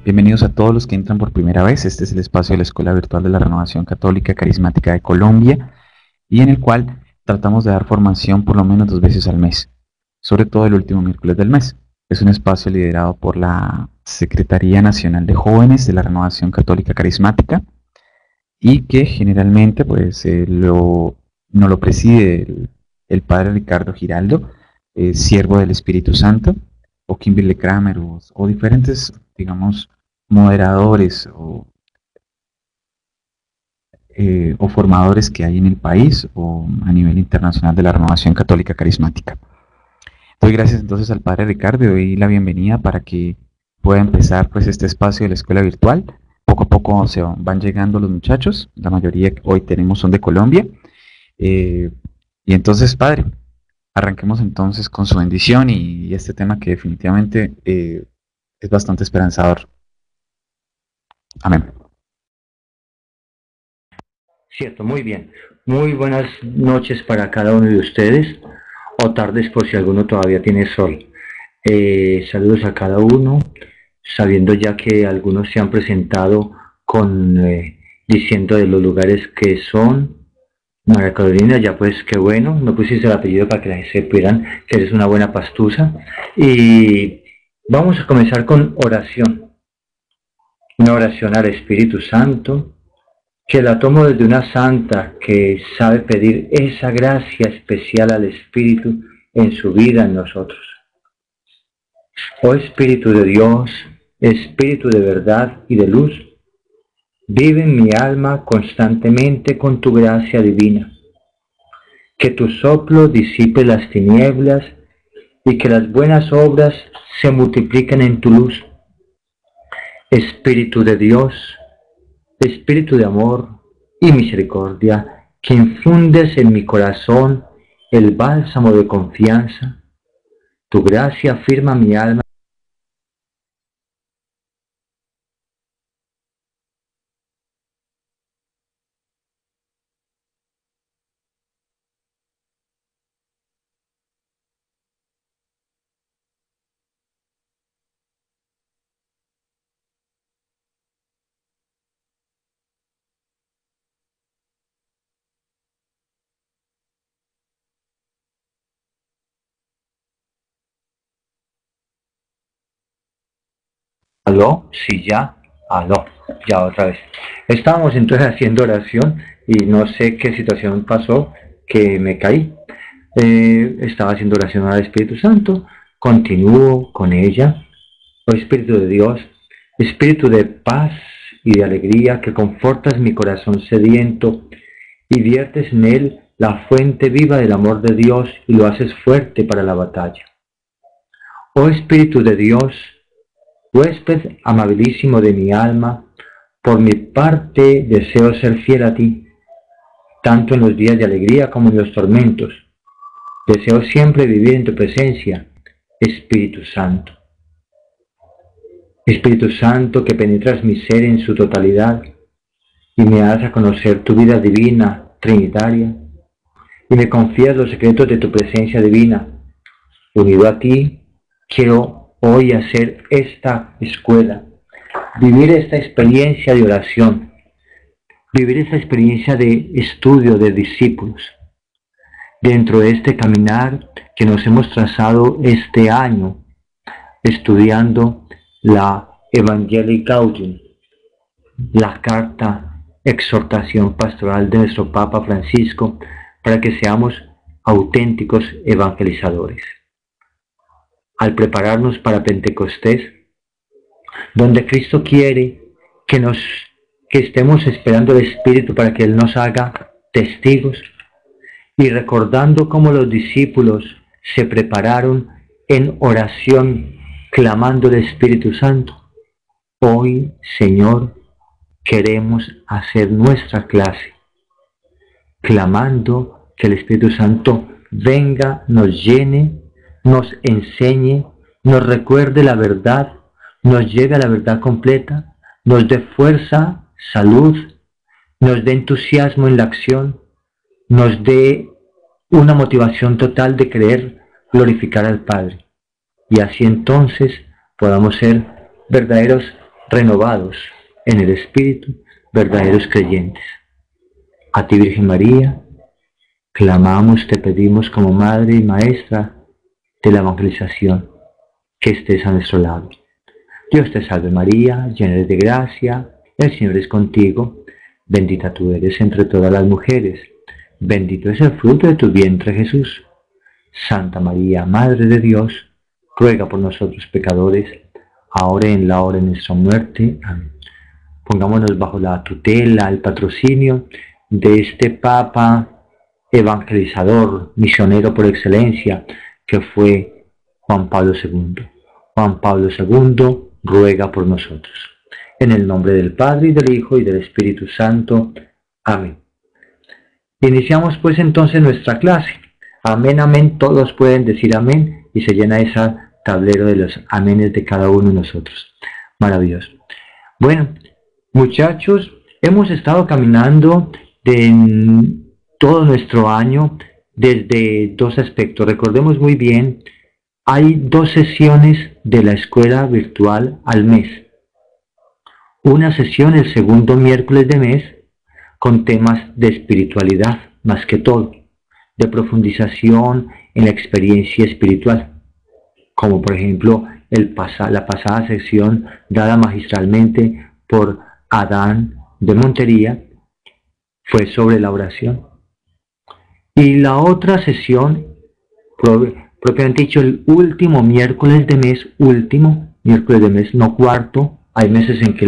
Bienvenidos a todos los que entran por primera vez. Este es el espacio de la Escuela Virtual de la Renovación Católica Carismática de Colombia y en el cual tratamos de dar formación por lo menos 2 veces al mes, sobre todo el último miércoles del mes. Es un espacio liderado por la Secretaría Nacional de Jóvenes de la Renovación Católica Carismática y que generalmente nos lo preside el Padre Ricardo Giraldo, siervo del Espíritu Santo, o Kimberly Kramer, o diferentes, digamos, moderadores o formadores que hay en el país o a nivel internacional de la Renovación Católica Carismática. Doy gracias entonces al Padre Ricardo y doy la bienvenida para que pueda empezar pues este espacio de la escuela virtual. Poco a poco se van llegando los muchachos, la mayoría que hoy tenemos son de Colombia. Y entonces, Padre, arranquemos entonces con su bendición y este tema que definitivamente es bastante esperanzador. Amén. Cierto, muy bien. Muy buenas noches para cada uno de ustedes, o tardes por si alguno todavía tiene sol. Saludos a cada uno, sabiendo ya que algunos se han presentado diciendo de los lugares que son. María Carolina, ya pues qué bueno, no pusiste el apellido para que la gente supieran que eres una buena pastusa. Y vamos a comenzar con oración. Una oración al Espíritu Santo, que la tomo desde una santa que sabe pedir esa gracia especial al Espíritu en su vida, en nosotros. Oh Espíritu de Dios, Espíritu de verdad y de luz, vive en mi alma constantemente con tu gracia divina. Que tu soplo disipe las tinieblas y que las buenas obras se multipliquen en tu luz. Espíritu de Dios, Espíritu de amor y misericordia, que infundes en mi corazón el bálsamo de confianza, tu gracia afirma mi alma. ¿Aló? Sí, ya. Aló. Ya otra vez. Estábamos entonces haciendo oración y no sé qué situación pasó que me caí. Estaba haciendo oración al Espíritu Santo. Continúo con ella. Oh Espíritu de Dios, Espíritu de paz y de alegría, que confortas mi corazón sediento y viertes en él la fuente viva del amor de Dios y lo haces fuerte para la batalla. Oh Espíritu de Dios, huésped amabilísimo de mi alma, por mi parte deseo ser fiel a ti, tanto en los días de alegría como en los tormentos. Deseo siempre vivir en tu presencia, Espíritu Santo. Espíritu Santo, que penetras mi ser en su totalidad y me das a conocer tu vida divina, trinitaria, y me confías los secretos de tu presencia divina. Unido a ti, quiero hoy hacer esta escuela, vivir esta experiencia de oración, vivir esta experiencia de estudio de discípulos. Dentro de este caminar que nos hemos trazado este año, estudiando la Evangelii Gaudium, la carta exhortación pastoral de nuestro Papa Francisco, para que seamos auténticos evangelizadores. Al prepararnos para Pentecostés, donde Cristo quiere que estemos esperando el Espíritu para que Él nos haga testigos, y recordando cómo los discípulos se prepararon en oración, clamando al Espíritu Santo, hoy, Señor, queremos hacer nuestra clase, clamando que el Espíritu Santo venga, nos llene, nos enseñe, nos recuerde la verdad, nos lleve a la verdad completa, nos dé fuerza, salud, nos dé entusiasmo en la acción, nos dé una motivación total de querer glorificar al Padre. Y así entonces podamos ser verdaderos renovados en el Espíritu, verdaderos creyentes. A ti, Virgen María, clamamos, te pedimos como Madre y Maestra de la evangelización, que estés a nuestro lado. Dios te salve María, llena eres de gracia, el Señor es contigo, bendita tú eres entre todas las mujeres, bendito es el fruto de tu vientre Jesús. Santa María, Madre de Dios, ruega por nosotros pecadores, ahora y en la hora de nuestra muerte. Amén. Pongámonos bajo la tutela, el patrocinio de este Papa evangelizador, misionero por excelencia, que fue Juan Pablo II. Juan Pablo II ruega por nosotros. En el nombre del Padre, y del Hijo, y del Espíritu Santo. Amén. Iniciamos pues entonces nuestra clase. Amén, amén, todos pueden decir amén, y se llena ese tablero de los amenes de cada uno de nosotros. Maravilloso. Bueno, muchachos, hemos estado caminando en todo nuestro año desde dos aspectos. Recordemos muy bien, hay 2 sesiones de la escuela virtual al mes. Una sesión el segundo miércoles de mes con temas de espiritualidad, más que todo, de profundización en la experiencia espiritual, como por ejemplo la pasada sesión dada magistralmente por Adán de Montería, fue sobre la oración. Y la otra sesión, propiamente dicho, el último miércoles de mes, no cuarto, hay meses en que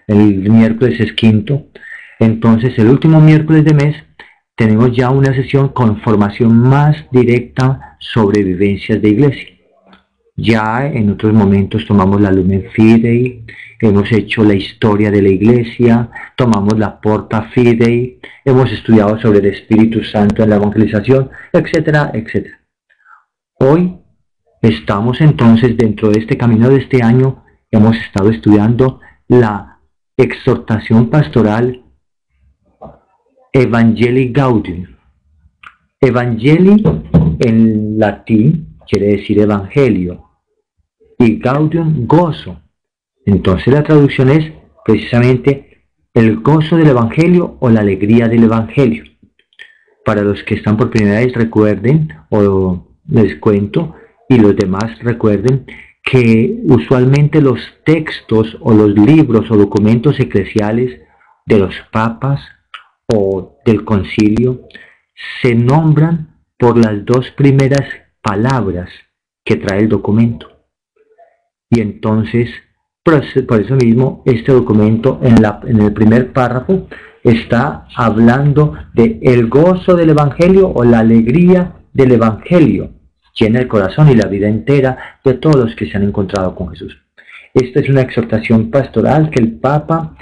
el miércoles es quinto, entonces el último miércoles de mes tenemos ya una sesión con formación más directa sobre vivencias de iglesia. Ya en otros momentos tomamos la Lumen Fidei, hemos hecho la historia de la iglesia, tomamos la Porta Fidei, hemos estudiado sobre el Espíritu Santo en la evangelización, etcétera, etcétera. Hoy estamos entonces dentro de este camino de este año, hemos estado estudiando la exhortación pastoral Evangelii Gaudium. Evangelii en latín quiere decir evangelio y Gaudium gozo. Entonces la traducción es precisamente el gozo del evangelio o la alegría del evangelio. Para los que están por primera vez recuerden, o les cuento, y los demás recuerden, que usualmente los textos o los libros o documentos eclesiales de los papas o del concilio se nombran por las 2 primeras palabras que trae el documento. Y entonces, por eso mismo, este documento en el primer párrafo está hablando de el gozo del evangelio o la alegría del evangelio. Llena el corazón y la vida entera de todos los que se han encontrado con Jesús. Esta es una exhortación pastoral que el Papa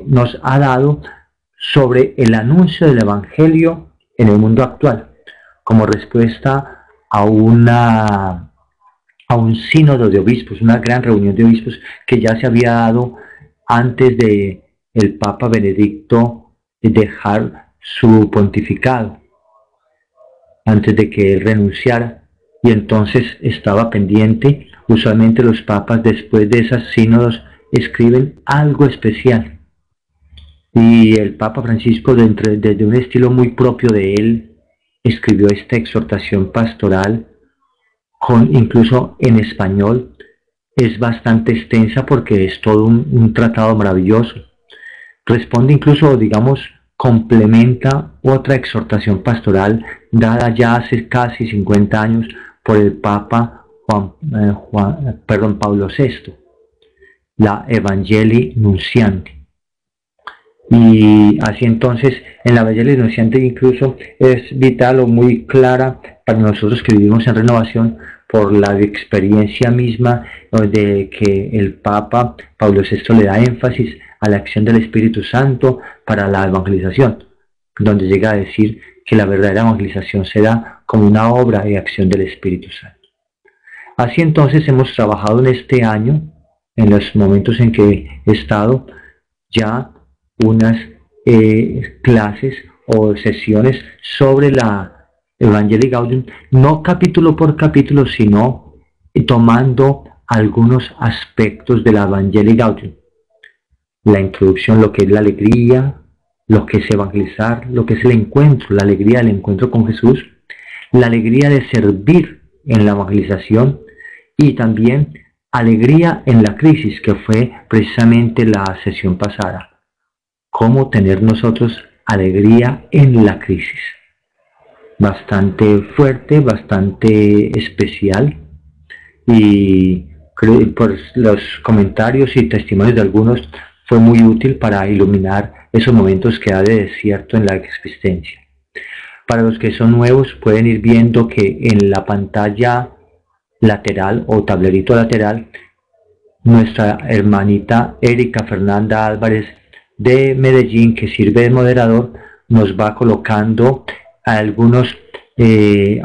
nos ha dado sobre el anuncio del Evangelio en el mundo actual, como respuesta a un sínodo de obispos, una gran reunión de obispos que ya se había dado antes de el Papa Benedicto dejar su pontificado, antes de que él renunciara. Y entonces estaba pendiente. Usualmente los papas después de esos sínodos escriben algo especial. Y el Papa Francisco, desde un estilo muy propio de él, escribió esta exhortación pastoral, incluso en español. Es bastante extensa porque es todo un tratado maravilloso. Responde incluso, digamos, complementa otra exhortación pastoral dada ya hace casi 50 años por el Papa Pablo VI, la Evangelii Nuncianti. Y así entonces, en la Evangelii Nuncianti incluso es vital o muy clara para nosotros que vivimos en renovación por la experiencia misma de que el Papa Pablo VI le da énfasis a la acción del Espíritu Santo para la evangelización, donde llega a decir que la verdadera evangelización se da como una obra y acción del Espíritu Santo. Así entonces hemos trabajado en este año, en los momentos en que he estado, ya unas clases o sesiones sobre la Evangelii Gaudium, no capítulo por capítulo, sino tomando algunos aspectos de la Evangelii Gaudium. la introducción, lo que es la alegría, lo que es evangelizar, lo que es el encuentro, la alegría del encuentro con Jesús, la alegría de servir en la evangelización y también alegría en la crisis, que fue precisamente la sesión pasada. Cómo tener nosotros alegría en la crisis. Bastante fuerte, bastante especial, y por los comentarios y testimonios de algunos fue muy útil para iluminar esos momentos que hay de desierto en la existencia. Para los que son nuevos pueden ir viendo que en la pantalla lateral o tablerito lateral, nuestra hermanita Erika Fernanda Álvarez de Medellín, que sirve de moderador, nos va colocando algunas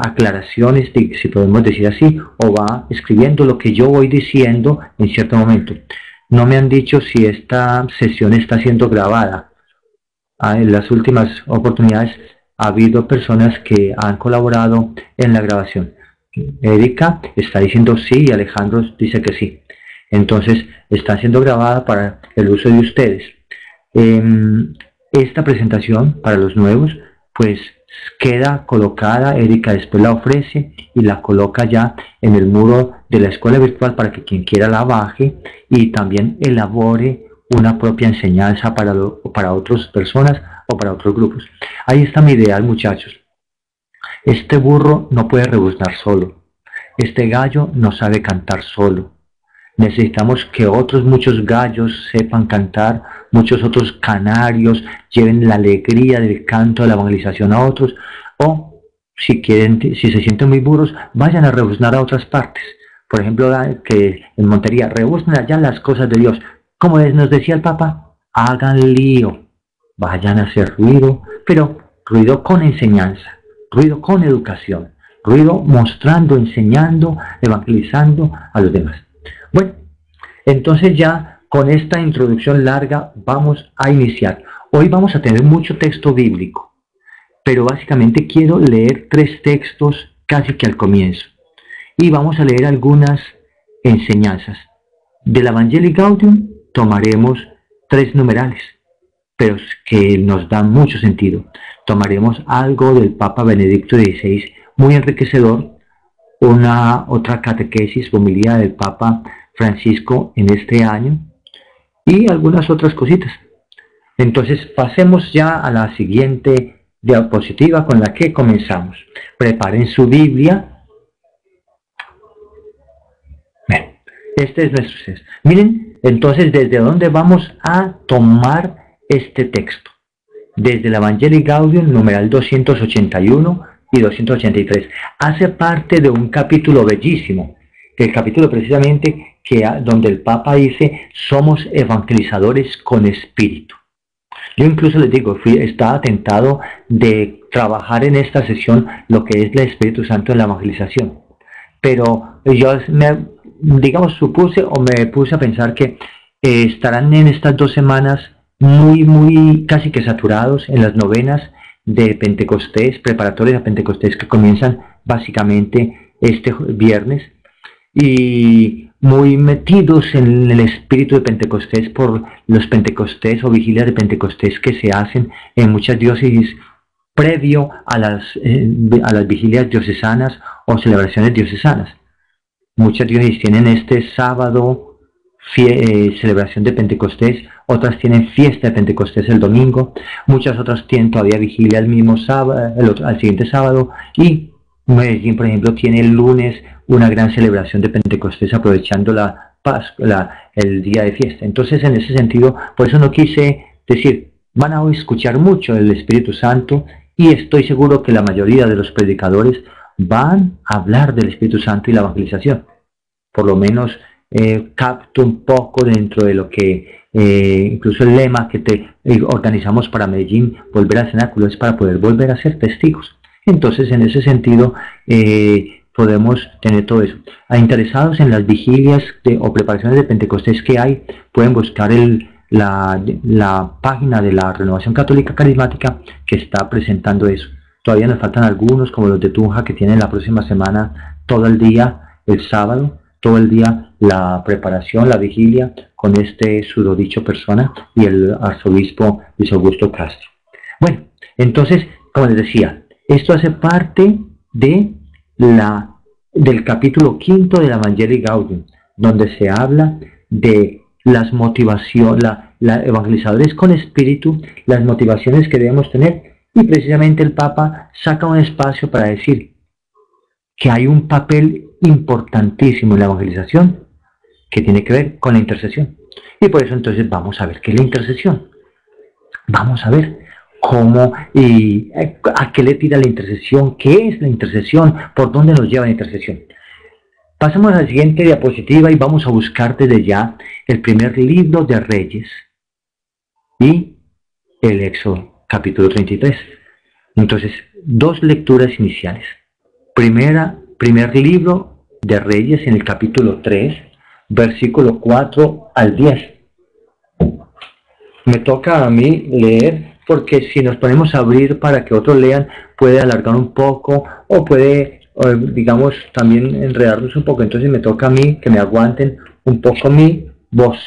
aclaraciones, si podemos decir así, o va escribiendo lo que yo voy diciendo en cierto momento. No me han dicho si esta sesión está siendo grabada. En las últimas oportunidades ha habido personas que han colaborado en la grabación. Erika está diciendo sí y Alejandro dice que sí. Entonces está siendo grabada para el uso de ustedes. Esta presentación para los nuevos pues queda colocada, Erika después la ofrece y la coloca ya en el muro de la escuela virtual para que quien quiera la baje y también elabore una propia enseñanza para otras personas o para otros grupos. Ahí está mi ideal, muchachos. Este burro no puede rebuznar solo. Este gallo no sabe cantar solo. Necesitamos que otros muchos gallos sepan cantar, muchos otros canarios lleven la alegría del canto de la evangelización a otros, o si quieren, si se sienten muy burros, vayan a rebuznar a otras partes. Por ejemplo, que en Montería rebuznen allá las cosas de Dios. Como nos decía el Papa, hagan lío, vayan a hacer ruido, pero ruido con enseñanza, ruido con educación, ruido mostrando, enseñando, evangelizando a los demás. Bueno, entonces ya con esta introducción larga vamos a iniciar. Hoy vamos a tener mucho texto bíblico, pero básicamente quiero leer 3 textos casi que al comienzo. Y vamos a leer algunas enseñanzas. Del Evangelii Gaudium tomaremos 3 numerales, pero que nos dan mucho sentido. Tomaremos algo del Papa Benedicto XVI, muy enriquecedor, otra catequesis, homilía del Papa Francisco en este año y algunas otras cositas. Entonces pasemos ya a la siguiente diapositiva con la que comenzamos. Preparen su Biblia. Bien, este es nuestro texto. Miren, entonces, ¿desde dónde vamos a tomar este texto? Desde el Evangelii Gaudium, numeral 281 y 283. Hace parte de un capítulo bellísimo, el capítulo precisamente donde el Papa dice, somos evangelizadores con espíritu. Yo incluso les digo, estaba tentado de trabajar en esta sesión lo que es el Espíritu Santo en la evangelización. Pero yo supuse o me puse a pensar que estarán en estas 2 semanas muy casi que saturados en las novenas de Pentecostés, preparatorias a Pentecostés que comienzan básicamente este viernes, y muy metidos en el espíritu de Pentecostés por los Pentecostés o vigilias de Pentecostés que se hacen en muchas diócesis previo a las vigilias diocesanas o celebraciones diocesanas. Muchas diócesis tienen este sábado celebración de Pentecostés, otras tienen fiesta de Pentecostés el domingo, muchas otras tienen todavía vigilia el mismo sábado, al siguiente sábado, y Medellín, por ejemplo, tiene el lunes una gran celebración de Pentecostés aprovechando la Pascua, el día de fiesta. Entonces, en ese sentido, por eso no quise decir, van a escuchar mucho el Espíritu Santo, y estoy seguro que la mayoría de los predicadores van a hablar del Espíritu Santo y la evangelización. Por lo menos capto un poco dentro de lo que incluso el lema que organizamos para Medellín, volver al cenáculo, es para poder volver a ser testigos. Entonces, en ese sentido, podemos tener todo eso. A interesados en las vigilias o preparaciones de Pentecostés que hay, pueden buscar la página de la Renovación Católica Carismática que está presentando eso. Todavía nos faltan algunos, como los de Tunja, que tienen la próxima semana todo el día, el sábado, todo el día la preparación, la vigilia con este susodicho persona y el arzobispo Luis Augusto Castro. Bueno, entonces, como les decía, esto hace parte del capítulo 5 del Evangelii Gaudium, donde se habla de las motivaciones, evangelizadores con espíritu, las motivaciones que debemos tener, y precisamente el Papa saca un espacio para decir que hay un papel importantísimo en la evangelización que tiene que ver con la intercesión. Y por eso entonces vamos a ver qué es la intercesión. Vamos a ver cómo y a qué le tira la intercesión, qué es la intercesión, por dónde nos lleva la intercesión. Pasamos a la siguiente diapositiva y vamos a buscar desde ya el primer libro de Reyes y el Éxodo, capítulo 33. Entonces, dos lecturas iniciales. Primer libro de Reyes en el capítulo 3, versículo 4 al 10. Me toca a mí leer porque si nos ponemos a abrir para que otros lean, puede alargar un poco o puede, digamos, también enredarnos un poco. Entonces me toca a mí que me aguanten un poco mi voz.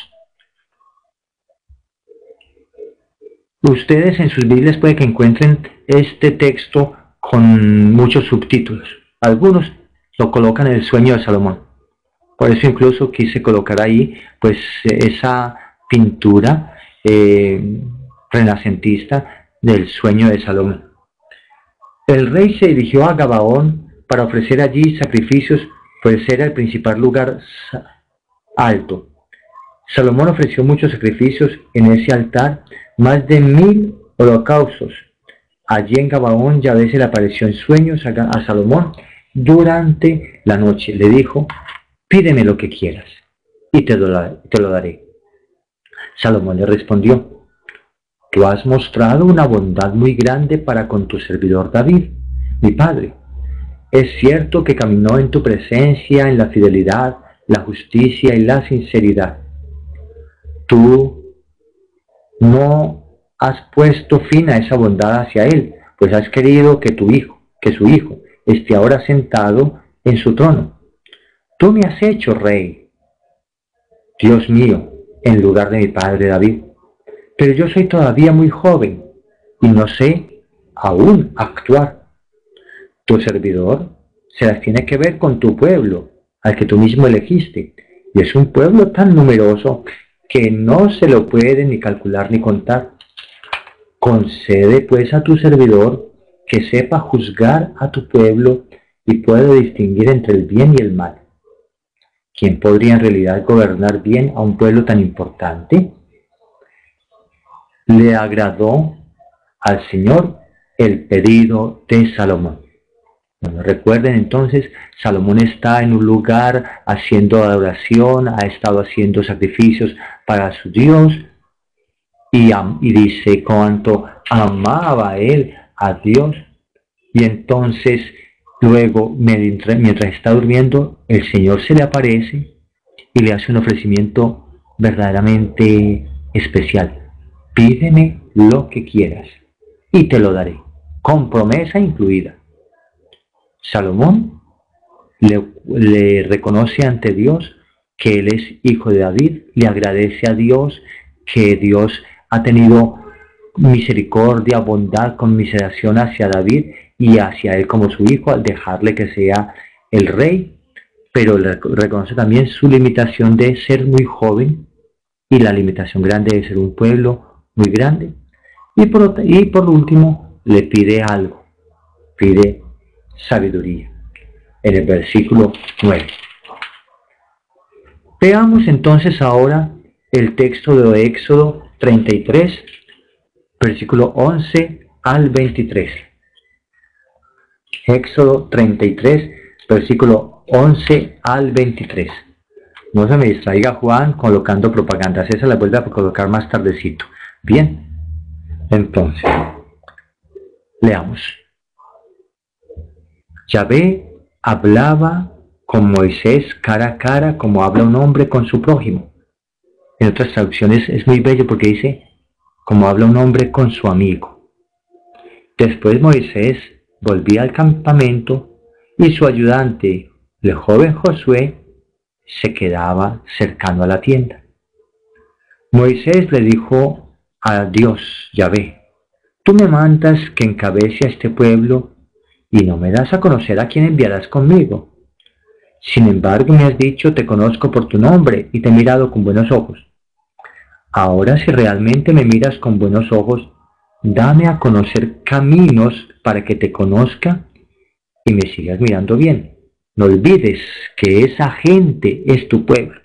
Ustedes en sus Biblias puede que encuentren este texto con muchos subtítulos. Algunos lo colocan en el sueño de Salomón. Por eso incluso quise colocar ahí pues esa pintura renacentista del sueño de Salomón. El rey se dirigió a Gabaón para ofrecer allí sacrificios, pues era el principal lugar alto. Salomón ofreció muchos sacrificios en ese altar, más de 1000 holocaustos. Allí en Gabaón Yahvé se le apareció en sueños a Salomón durante la noche. Le dijo: pídeme lo que quieras y te lo daré. Salomón le respondió: tú has mostrado una bondad muy grande para con tu servidor David, mi padre. Es cierto que caminó en tu presencia en la fidelidad, la justicia y la sinceridad. Tú no has puesto fin a esa bondad hacia él, pues has querido que su hijo, esté ahora sentado en su trono. Tú me has hecho rey, Dios mío, en lugar de mi padre David. Pero yo soy todavía muy joven y no sé aún actuar. Tu servidor se las tiene que ver con tu pueblo, al que tú mismo elegiste, y es un pueblo tan numeroso que no se lo puede ni calcular ni contar. Concede pues a tu servidor que sepa juzgar a tu pueblo y pueda distinguir entre el bien y el mal. ¿Quién podría en realidad gobernar bien a un pueblo tan importante? Le agradó al Señor el pedido de Salomón. Bueno, recuerden entonces, Salomón está en un lugar haciendo adoración, ha estado haciendo sacrificios para su Dios y dice cuánto amaba él a Dios. Y entonces, luego, mientras está durmiendo, el Señor se le aparece y le hace un ofrecimiento verdaderamente especial. Pídeme lo que quieras y te lo daré, con promesa incluida. Salomón le reconoce ante Dios que él es hijo de David, le agradece a Dios que Dios ha tenido misericordia, bondad, conmiseración hacia David y hacia él como su hijo al dejarle que sea el rey, pero le reconoce también su limitación de ser muy joven y la limitación grande de ser un pueblo muy grande. Y por último le pide algo, pide sabiduría, en el versículo 9. Veamos entonces ahora el texto de Éxodo 33, versículo 11 al 23. Éxodo 33, versículo 11 al 23. No se me distraiga Juan colocando propagandas, esa la vuelve a colocar más tardecito. Bien, entonces, leamos. Yahvé hablaba con Moisés cara a cara como habla un hombre con su prójimo. En otras traducciones es muy bello porque dice como habla un hombre con su amigo. Después Moisés volvía al campamento y su ayudante, el joven Josué, se quedaba cercano a la tienda. Moisés le dijo a Dios, Yahvé, tú me mandas que encabece a este pueblo y no me das a conocer a quién enviarás conmigo. Sin embargo, me has dicho, te conozco por tu nombre y te he mirado con buenos ojos. Ahora, si realmente me miras con buenos ojos, dame a conocer caminos para que te conozca y me sigas mirando bien. No olvides que esa gente es tu pueblo.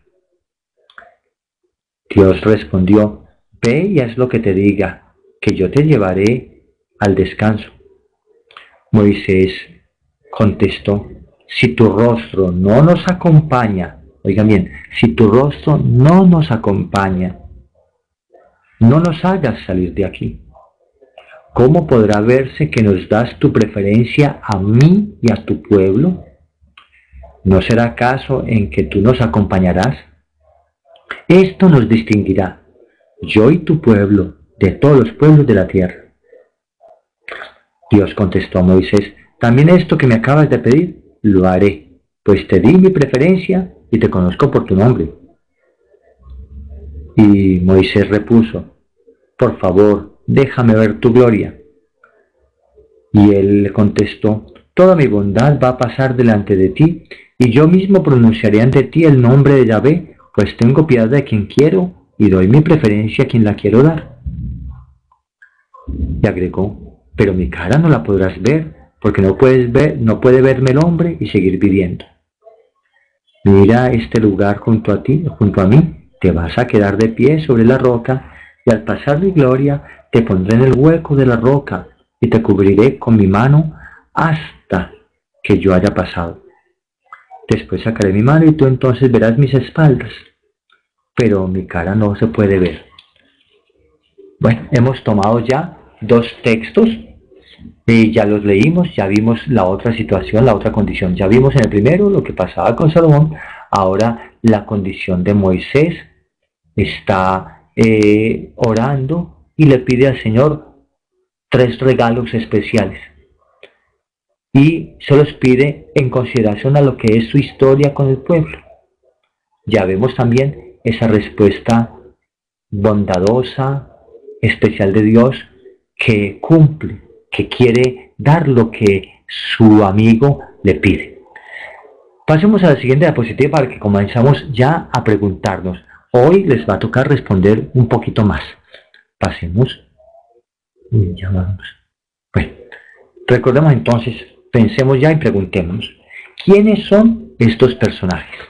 Dios respondió, ve y haz lo que te diga, que yo te llevaré al descanso. Moisés contestó, si tu rostro no nos acompaña, oigan bien, si tu rostro no nos acompaña, no nos hagas salir de aquí. ¿Cómo podrá verse que nos das tu preferencia a mí y a tu pueblo? ¿No será acaso en que tú nos acompañarás? Esto nos distinguirá, yo y tu pueblo, de todos los pueblos de la tierra. Dios contestó a Moisés, también esto que me acabas de pedir, lo haré, pues te di mi preferencia y te conozco por tu nombre. Y Moisés repuso, por favor, déjame ver tu gloria. Y él le contestó, toda mi bondad va a pasar delante de ti, y yo mismo pronunciaré ante ti el nombre de Yahvé, pues tengo piedad de quien quiero, y doy mi preferencia a quien la quiero dar. Y agregó, pero mi cara no la podrás ver, porque no puede verme el hombre y seguir viviendo. Mira este lugar junto a mí, te vas a quedar de pie sobre la roca, y al pasar mi gloria te pondré en el hueco de la roca, y te cubriré con mi mano hasta que yo haya pasado. Después sacaré mi mano y tú entonces verás mis espaldas, pero mi cara no se puede ver. Bueno, hemos tomado ya dos textos, ya los leímos, ya vimos la otra situación, la otra condición. Ya vimos en el primero lo que pasaba con Salomón, ahora la condición de Moisés. Está orando y le pide al Señor 3 regalos especiales. Y se los pide en consideración a lo que es su historia con el pueblo. Ya vemos también esa respuesta bondadosa, especial de Dios, que cumple, que quiere dar lo que su amigo le pide. Pasemos a la siguiente diapositiva para que comenzamos ya a preguntarnos. Hoy les va a tocar responder un poquito más. Pasemos. Ya vamos. Bueno, recordemos entonces, pensemos ya y preguntémonos. ¿Quiénes son estos personajes?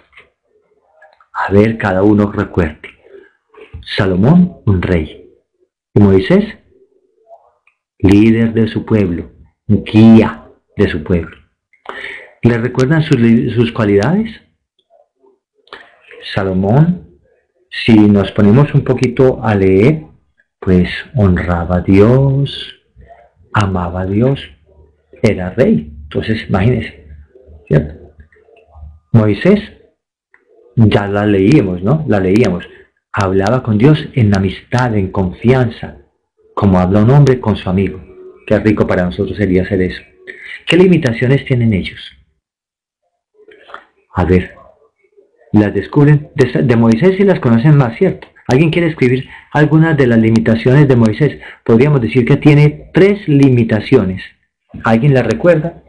A ver, cada uno recuerde. Salomón, un rey. Y Moisés, líder de su pueblo, guía de su pueblo. ¿Le recuerdan sus cualidades? Salomón, si nos ponemos un poquito a leer, pues honraba a Dios, amaba a Dios, era rey. Entonces, imagínense, ¿cierto? Moisés, ya la leíamos, ¿no? La leíamos. Hablaba con Dios en amistad, en confianza, como habla un hombre con su amigo. Qué rico para nosotros sería hacer eso. ¿Qué limitaciones tienen ellos? A ver, las descubren de Moisés y las conocen más, ¿cierto? ¿Alguien quiere escribir algunas de las limitaciones de Moisés? Podríamos decir que tiene 3 limitaciones. ¿Alguien las recuerda?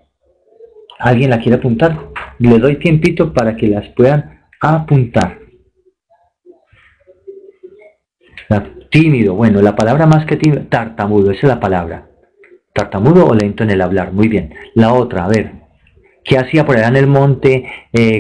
¿Alguien la quiere apuntar? Le doy tiempito para que las puedan apuntar. Tímido, bueno, la palabra más que tímido, tartamudo, esa es la palabra. Tartamudo o lento en el hablar, muy bien. La otra, a ver, ¿qué hacía por allá en el monte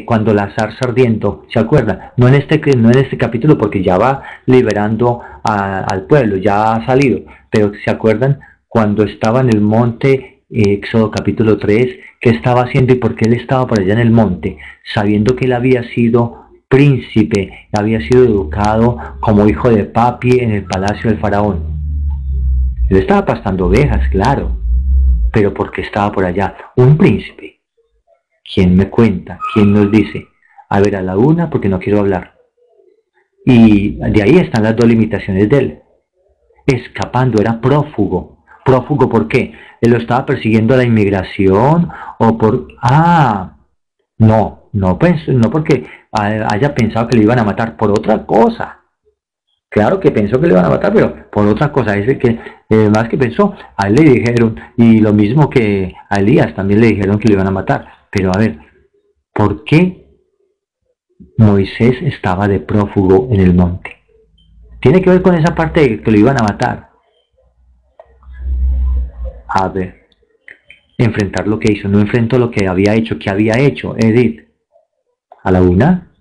cuando la zarza ardiendo? ¿Se acuerdan? No en este capítulo porque ya va liberando al pueblo, ya ha salido. Pero ¿se acuerdan cuando estaba en el monte, Éxodo capítulo 3, qué estaba haciendo y por qué él estaba por allá en el monte? Sabiendo que él había sido príncipe, había sido educado como hijo de papi en el palacio del faraón. Él estaba pastando ovejas, claro, pero ¿por qué estaba por allá? Un príncipe. ¿Quién me cuenta? ¿Quién nos dice? A ver, a la una, porque no quiero hablar. Y de ahí están las 2 limitaciones de él. Escapando, era prófugo. ¿Prófugo por qué? ¿Él lo estaba persiguiendo la inmigración? ¿O por...? No porque haya pensado que le iban a matar, por otra cosa. Claro que pensó que le iban a matar, pero por otra cosa, es que más que pensó, a él le dijeron, y lo mismo que a Elías también le dijeron que le iban a matar. Pero a ver, ¿por qué Moisés estaba de prófugo en el monte? Tiene que ver con esa parte de que lo iban a matar. A ver, enfrentar lo que hizo, no enfrentó lo que había hecho. ¿Qué había hecho, Edith? A la una,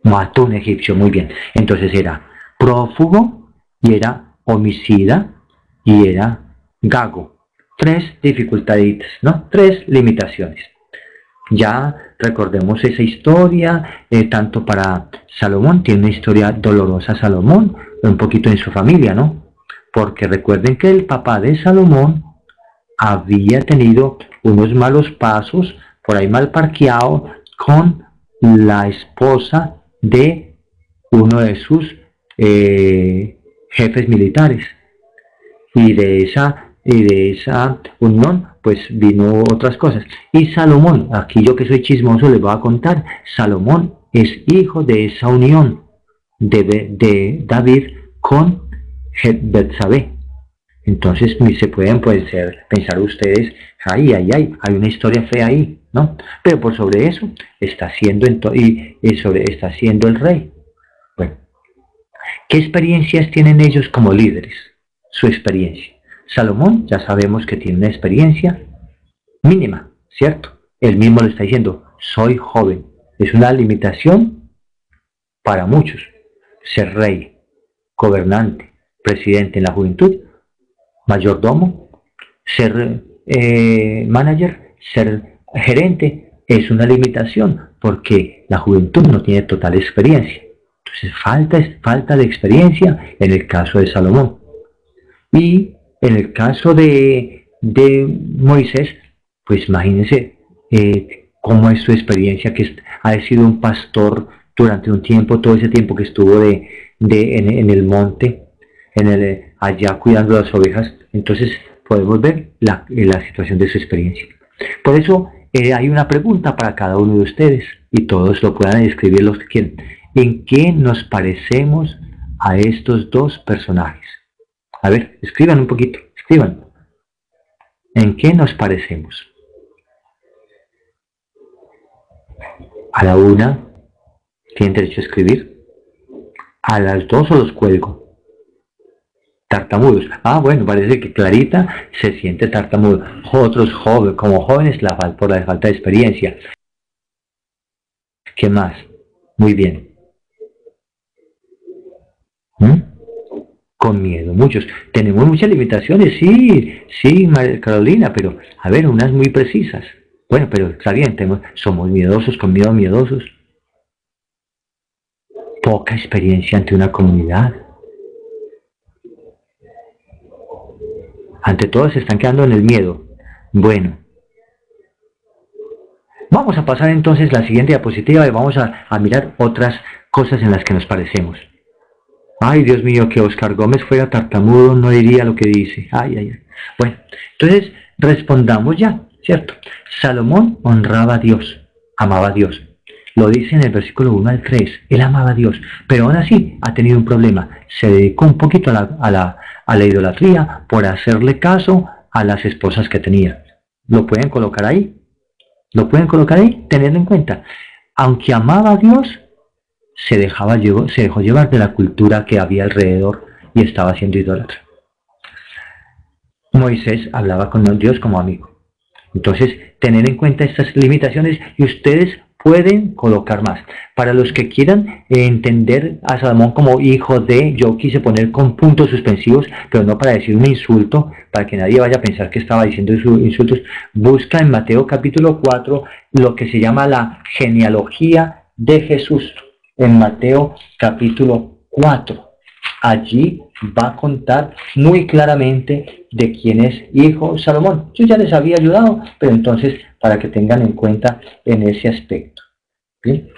mató a un egipcio, muy bien. Entonces era prófugo, y era homicida, y era gago. 3 dificultades, ¿no? 3 limitaciones. Ya recordemos esa historia, tanto para Salomón, tiene una historia dolorosa Salomón, un poquito en su familia, ¿no? Porque recuerden que el papá de Salomón había tenido unos malos pasos, por ahí mal parqueado, con la esposa de uno de sus jefes militares. Y de esa unión pues vino otras cosas. Y Salomón, aquí yo que soy chismoso les voy a contar, Salomón es hijo de esa unión de David con Betsabé. Entonces se pueden pensar ustedes, hay una historia fea ahí, ¿no? Pero por sobre eso está siendo está siendo el rey. Bueno, ¿qué experiencias tienen ellos como líderes? Su experiencia. Salomón ya sabemos que tiene una experiencia mínima, ¿cierto? Él mismo lo está diciendo, soy joven. Es una limitación para muchos. Ser rey, gobernante, presidente en la juventud, mayordomo, ser manager, ser gerente, es una limitación porque la juventud no tiene total experiencia. Entonces falta de experiencia en el caso de Salomón. Y en el caso de Moisés, pues imagínense cómo es su experiencia, que ha sido un pastor durante un tiempo, todo ese tiempo que estuvo en el monte, allá cuidando las ovejas. Entonces podemos ver la situación de su experiencia. Por eso hay una pregunta para cada uno de ustedes, y todos lo puedan escribir los que quieran. ¿En qué nos parecemos a estos dos personajes? A ver, escriban un poquito, escriban. ¿En qué nos parecemos? A la una, ¿tienen derecho a escribir? A las dos o los cuelgo. Tartamudos. Ah, bueno, parece que Clarita se siente tartamudo. Otros jóvenes, como jóvenes, por la falta de experiencia. ¿Qué más? Muy bien. Con miedo, muchos. Tenemos muchas limitaciones, sí, María Carolina, pero, a ver, unas muy precisas. Bueno, pero está bien, somos miedosos, con miedo miedosos. Poca experiencia ante una comunidad. Ante todo se están quedando en el miedo. Bueno. Vamos a pasar entonces la siguiente diapositiva y vamos a mirar otras cosas en las que nos parecemos. Ay, Dios mío, que Oscar Gómez fuera tartamudo, no diría lo que dice. Ay. Bueno, entonces respondamos ya, ¿cierto? Salomón honraba a Dios, amaba a Dios. Lo dice en el versículo 1 al 3. Él amaba a Dios, pero aún así ha tenido un problema. Se dedicó un poquito a la idolatría por hacerle caso a las esposas que tenía. ¿Lo pueden colocar ahí? ¿Lo pueden colocar ahí? Tenerlo en cuenta. Aunque amaba a Dios, se dejó llevar de la cultura que había alrededor y estaba siendo idólatra. Moisés hablaba con Dios como amigo. Entonces, tener en cuenta estas limitaciones y ustedes pueden colocar más. Para los que quieran entender a Salomón como hijo de, yo quise poner con puntos suspensivos, pero no para decir un insulto, para que nadie vaya a pensar que estaba diciendo insultos. Busca en Mateo capítulo 4 lo que se llama la genealogía de Jesús. En Mateo capítulo 4. Allí va a contar muy claramente de quién es hijo Salomón. Yo ya les había ayudado, pero entonces para que tengan en cuenta en ese aspecto. ¿Bien?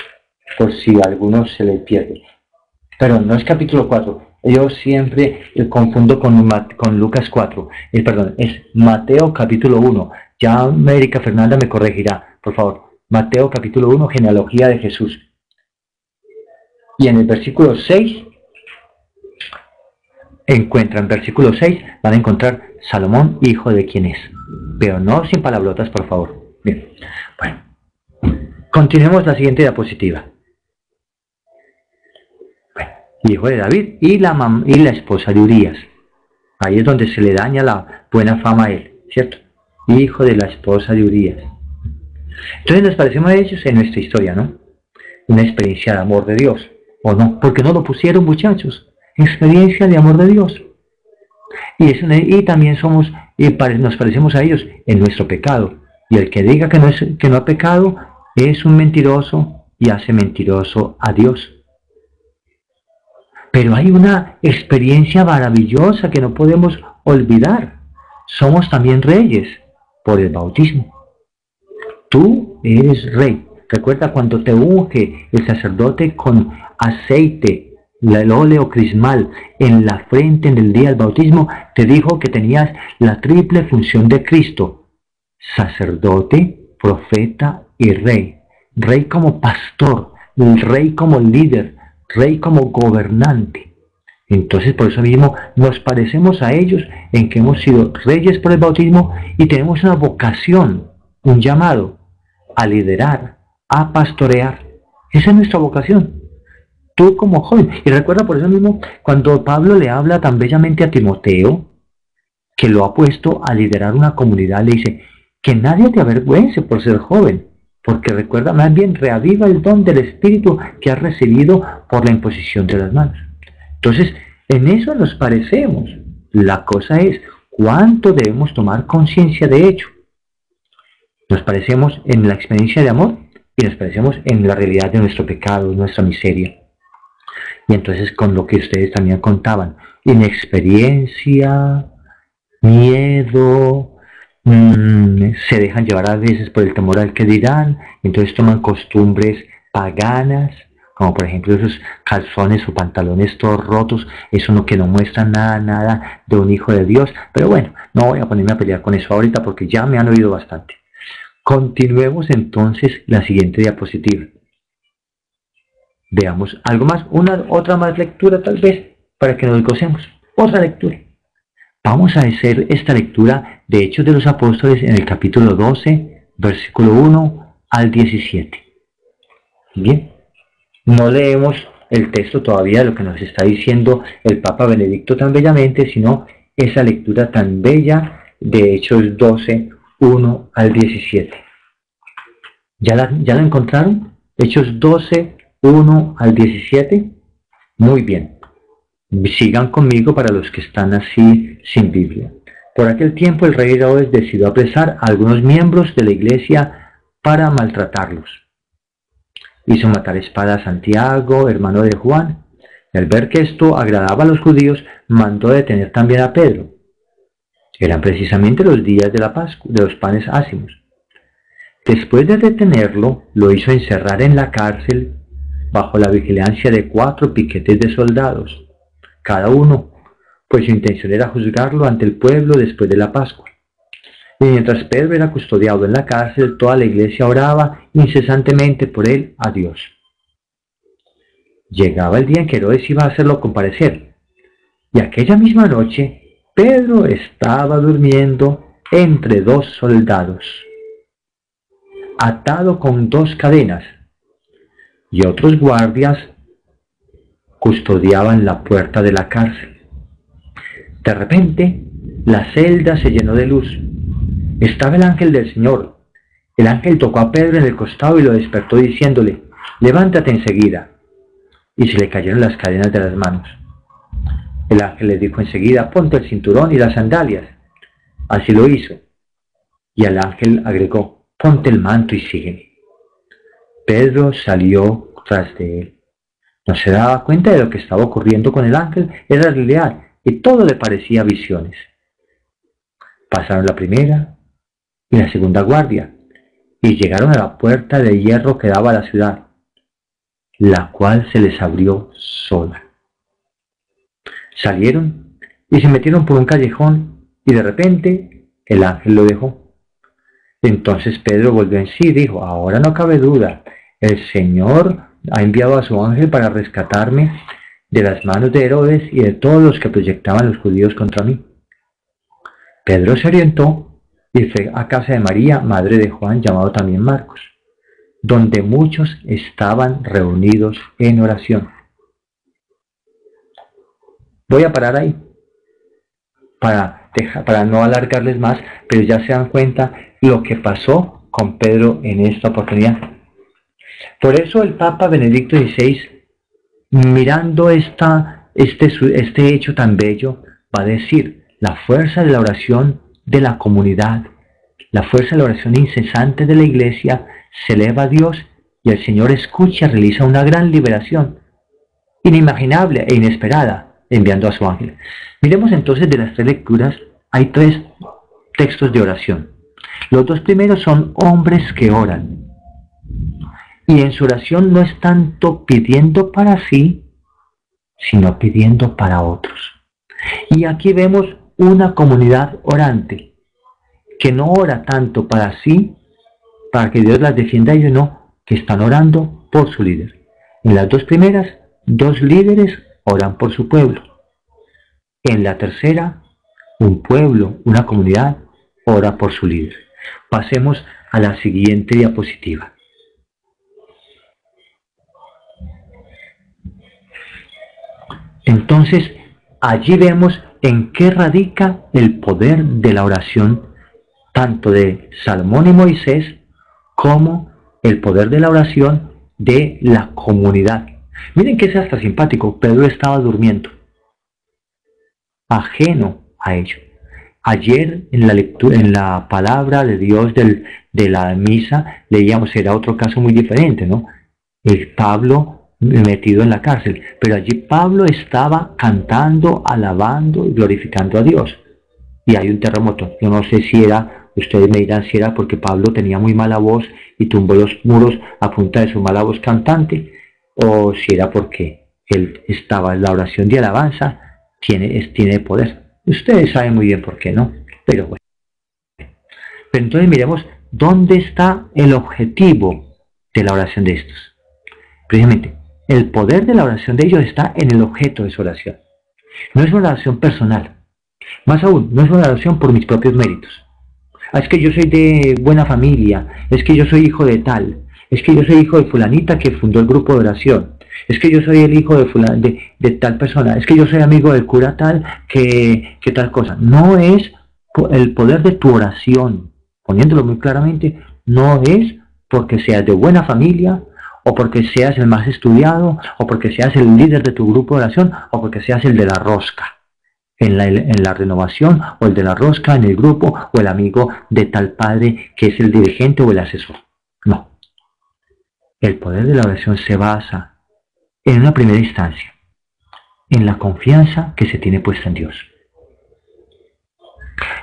Por si a algunos se les pierde. Pero no es capítulo 4. Yo siempre confundo con Lucas 4. Perdón, es Mateo capítulo 1. Ya América Fernanda me corregirá, por favor. Mateo capítulo 1, genealogía de Jesús. Y en el versículo 6 encuentran versículo 6, van a encontrar Salomón, hijo de quién es. Pero no sin palabrotas, por favor. Bien, bueno, continuemos la siguiente diapositiva. Bueno, hijo de David y la esposa de Urías. Ahí es donde se le daña la buena fama a él, ¿cierto? Hijo de la esposa de Urías. Entonces nos parecemos a ellos en nuestra historia, ¿no? Una experiencia de amor de Dios, ¿o no? Porque no lo pusieron, muchachos. Experiencia de amor de Dios. Y también nos parecemos a ellos en nuestro pecado. Y el que diga que no ha pecado es un mentiroso y hace mentiroso a Dios. Pero hay una experiencia maravillosa que no podemos olvidar. Somos también reyes por el bautismo. Tú eres rey. Recuerda cuando te unge el sacerdote con aceite, el óleo crismal en la frente en el día del bautismo, te dijo que tenías la triple función de Cristo: sacerdote, profeta y rey. Rey como pastor, rey como líder, rey como gobernante. Entonces por eso mismo nos parecemos a ellos en que hemos sido reyes por el bautismo y tenemos una vocación, un llamado a liderar, a pastorear. Esa es nuestra vocación. Tú como joven. Y recuerda por eso mismo cuando Pablo le habla tan bellamente a Timoteo, que lo ha puesto a liderar una comunidad, le dice que nadie te avergüence por ser joven, porque recuerda, más bien reaviva el don del Espíritu que has recibido por la imposición de las manos. Entonces, en eso nos parecemos. La cosa es cuánto debemos tomar conciencia de ello. Nos parecemos en la experiencia de amor y nos parecemos en la realidad de nuestro pecado, nuestra miseria. Y entonces con lo que ustedes también contaban, inexperiencia, miedo, se dejan llevar a veces por el temor al que dirán, entonces toman costumbres paganas, como por ejemplo esos calzones o pantalones todos rotos, eso que no muestra nada de un hijo de Dios. Pero bueno, no voy a ponerme a pelear con eso ahorita porque ya me han oído bastante. Continuemos entonces la siguiente diapositiva. Veamos algo más, otra más lectura tal vez, para que nos gocemos. Otra lectura. Vamos a hacer esta lectura de Hechos de los Apóstoles en el capítulo 12, versículo 1 al 17. Bien, no leemos el texto todavía de lo que nos está diciendo el Papa Benedicto tan bellamente, sino esa lectura tan bella de Hechos 12, 1 al 17. ¿Ya lo encontraron? Hechos 12, 1 al 17. Muy bien. Sigan conmigo para los que están así sin Biblia. Por aquel tiempo el rey Herodes decidió apresar a algunos miembros de la iglesia para maltratarlos. Hizo matar a espada a Santiago, hermano de Juan, y al ver que esto agradaba a los judíos, mandó detener también a Pedro. Eran precisamente los días de la Pascua, de los panes ácimos. Después de detenerlo, lo hizo encerrar en la cárcel bajo la vigilancia de 4 piquetes de soldados, cada uno, pues su intención era juzgarlo ante el pueblo después de la Pascua. Y mientras Pedro era custodiado en la cárcel, toda la iglesia oraba incesantemente por él a Dios. Llegaba el día en que Herodes iba a hacerlo comparecer, y aquella misma noche Pedro estaba durmiendo entre 2 soldados, atado con 2 cadenas, y otros guardias custodiaban la puerta de la cárcel. De repente, la celda se llenó de luz. Estaba el ángel del Señor. El ángel tocó a Pedro en el costado y lo despertó diciéndole: levántate enseguida. Y se le cayeron las cadenas de las manos. El ángel le dijo enseguida: ponte el cinturón y las sandalias. Así lo hizo. Y al ángel agregó: ponte el manto y sígueme. Pedro salió tras de él. No se daba cuenta de lo que estaba ocurriendo con el ángel, era realidad, y todo le parecía visiones. Pasaron la primera y la segunda guardia, y llegaron a la puerta de hierro que daba a la ciudad, la cual se les abrió sola. Salieron y se metieron por un callejón, y de repente el ángel lo dejó. Entonces Pedro volvió en sí y dijo: ahora no cabe duda, el Señor ha enviado a su ángel para rescatarme de las manos de Herodes y de todos los que proyectaban los judíos contra mí. Pedro se orientó y fue a casa de María, madre de Juan, llamado también Marcos, donde muchos estaban reunidos en oración. Voy a parar ahí para no alargarles más, pero ya se dan cuenta lo que pasó con Pedro en esta oportunidad. Por eso el Papa Benedicto XVI, mirando este hecho tan bello, va a decir: la fuerza de la oración de la comunidad, la fuerza de la oración incesante de la Iglesia se eleva a Dios y el Señor escucha y realiza una gran liberación, inimaginable e inesperada, enviando a su ángel. Miremos entonces de las tres lecturas, hay tres textos de oración. Los dos primeros son hombres que oran. Y en su oración no es tanto pidiendo para sí, sino pidiendo para otros. Y aquí vemos una comunidad orante, que no ora tanto para sí, para que Dios las defienda a ellos, no, que están orando por su líder. En las dos primeras, dos líderes oran por su pueblo. En la tercera, un pueblo, una comunidad, ora por su líder. Pasemos a la siguiente diapositiva. Entonces, allí vemos en qué radica el poder de la oración, tanto de Salomón y Moisés, como el poder de la oración de la comunidad. Miren que es hasta simpático. Pedro estaba durmiendo, ajeno a ello. Ayer en la lectura, en la palabra de Dios de la misa, leíamos, era otro caso muy diferente, ¿no? El Pablo metido en la cárcel, pero allí Pablo estaba cantando, alabando y glorificando a Dios. Y hay un terremoto. Yo no sé si era, ustedes me dirán si era porque Pablo tenía muy mala voz y tumbó los muros a punta de su mala voz cantante, o si era porque él estaba en la oración de alabanza, tiene poder. Ustedes saben muy bien por qué, ¿no? Pero bueno. Pero entonces miremos dónde está el objetivo de la oración de estos. Precisamente, el poder de la oración de ellos está en el objeto de su oración. No es una oración personal. Más aún, no es una oración por mis propios méritos. Es que yo soy de buena familia, es que yo soy hijo de tal, es que yo soy hijo de fulanita que fundó el grupo de oración, es que yo soy el hijo de tal persona, es que yo soy amigo del cura tal que tal cosa. No es el poder de tu oración, poniéndolo muy claramente, no es porque seas de buena familia, o porque seas el más estudiado, o porque seas el líder de tu grupo de oración, o porque seas el de la rosca en la renovación, o el de la rosca en el grupo, o el amigo de tal padre que es el dirigente o el asesor. No. El poder de la oración se basa en una primera instancia en la confianza que se tiene puesta en Dios.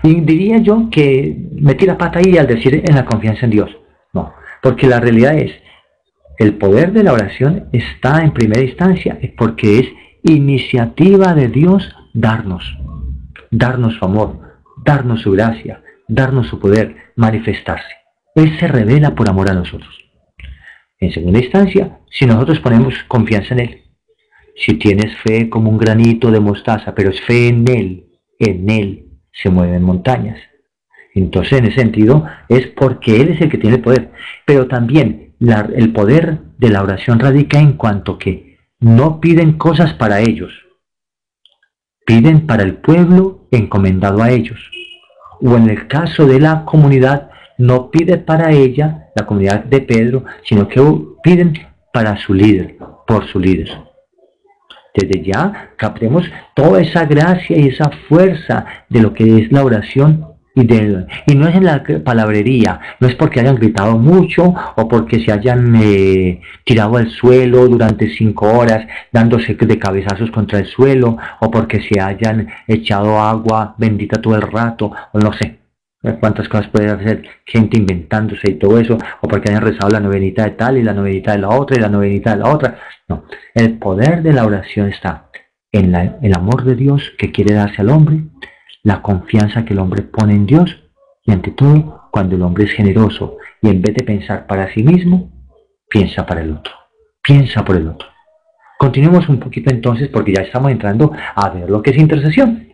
Y diría yo que metí la pata ahí al decir en la confianza en Dios. No, porque la realidad es, el poder de la oración está en primera instancia porque es iniciativa de Dios darnos su amor, darnos su gracia, darnos su poder, manifestarse. Él se revela por amor a nosotros. En segunda instancia, si nosotros ponemos confianza en Él, si tienes fe como un granito de mostaza, pero es fe en Él se mueven montañas. Entonces, en ese sentido, es porque Él es el que tiene el poder. Pero también el poder de la oración radica en cuanto que no piden cosas para ellos, piden para el pueblo encomendado a ellos. O en el caso de la comunidad, no pide para ella, la comunidad de Pedro, sino que piden para su líder, por su líder. Desde ya captemos toda esa gracia y esa fuerza de lo que es la oración. Y no es en la palabrería, no es porque hayan gritado mucho o porque se hayan tirado al suelo durante 5 horas dándose de cabezazos contra el suelo, o porque se hayan echado agua bendita todo el rato, o no sé cuántas cosas puede hacer gente inventándose y todo eso, o porque hayan rezado la novenita de tal y la novenita de la otra y la novenita de la otra. No, el poder de la oración está en el amor de Dios que quiere darse al hombre, la confianza que el hombre pone en Dios, y ante todo, cuando el hombre es generoso y en vez de pensar para sí mismo, piensa para el otro, piensa por el otro. Continuemos un poquito entonces porque ya estamos entrando a ver lo que es intercesión.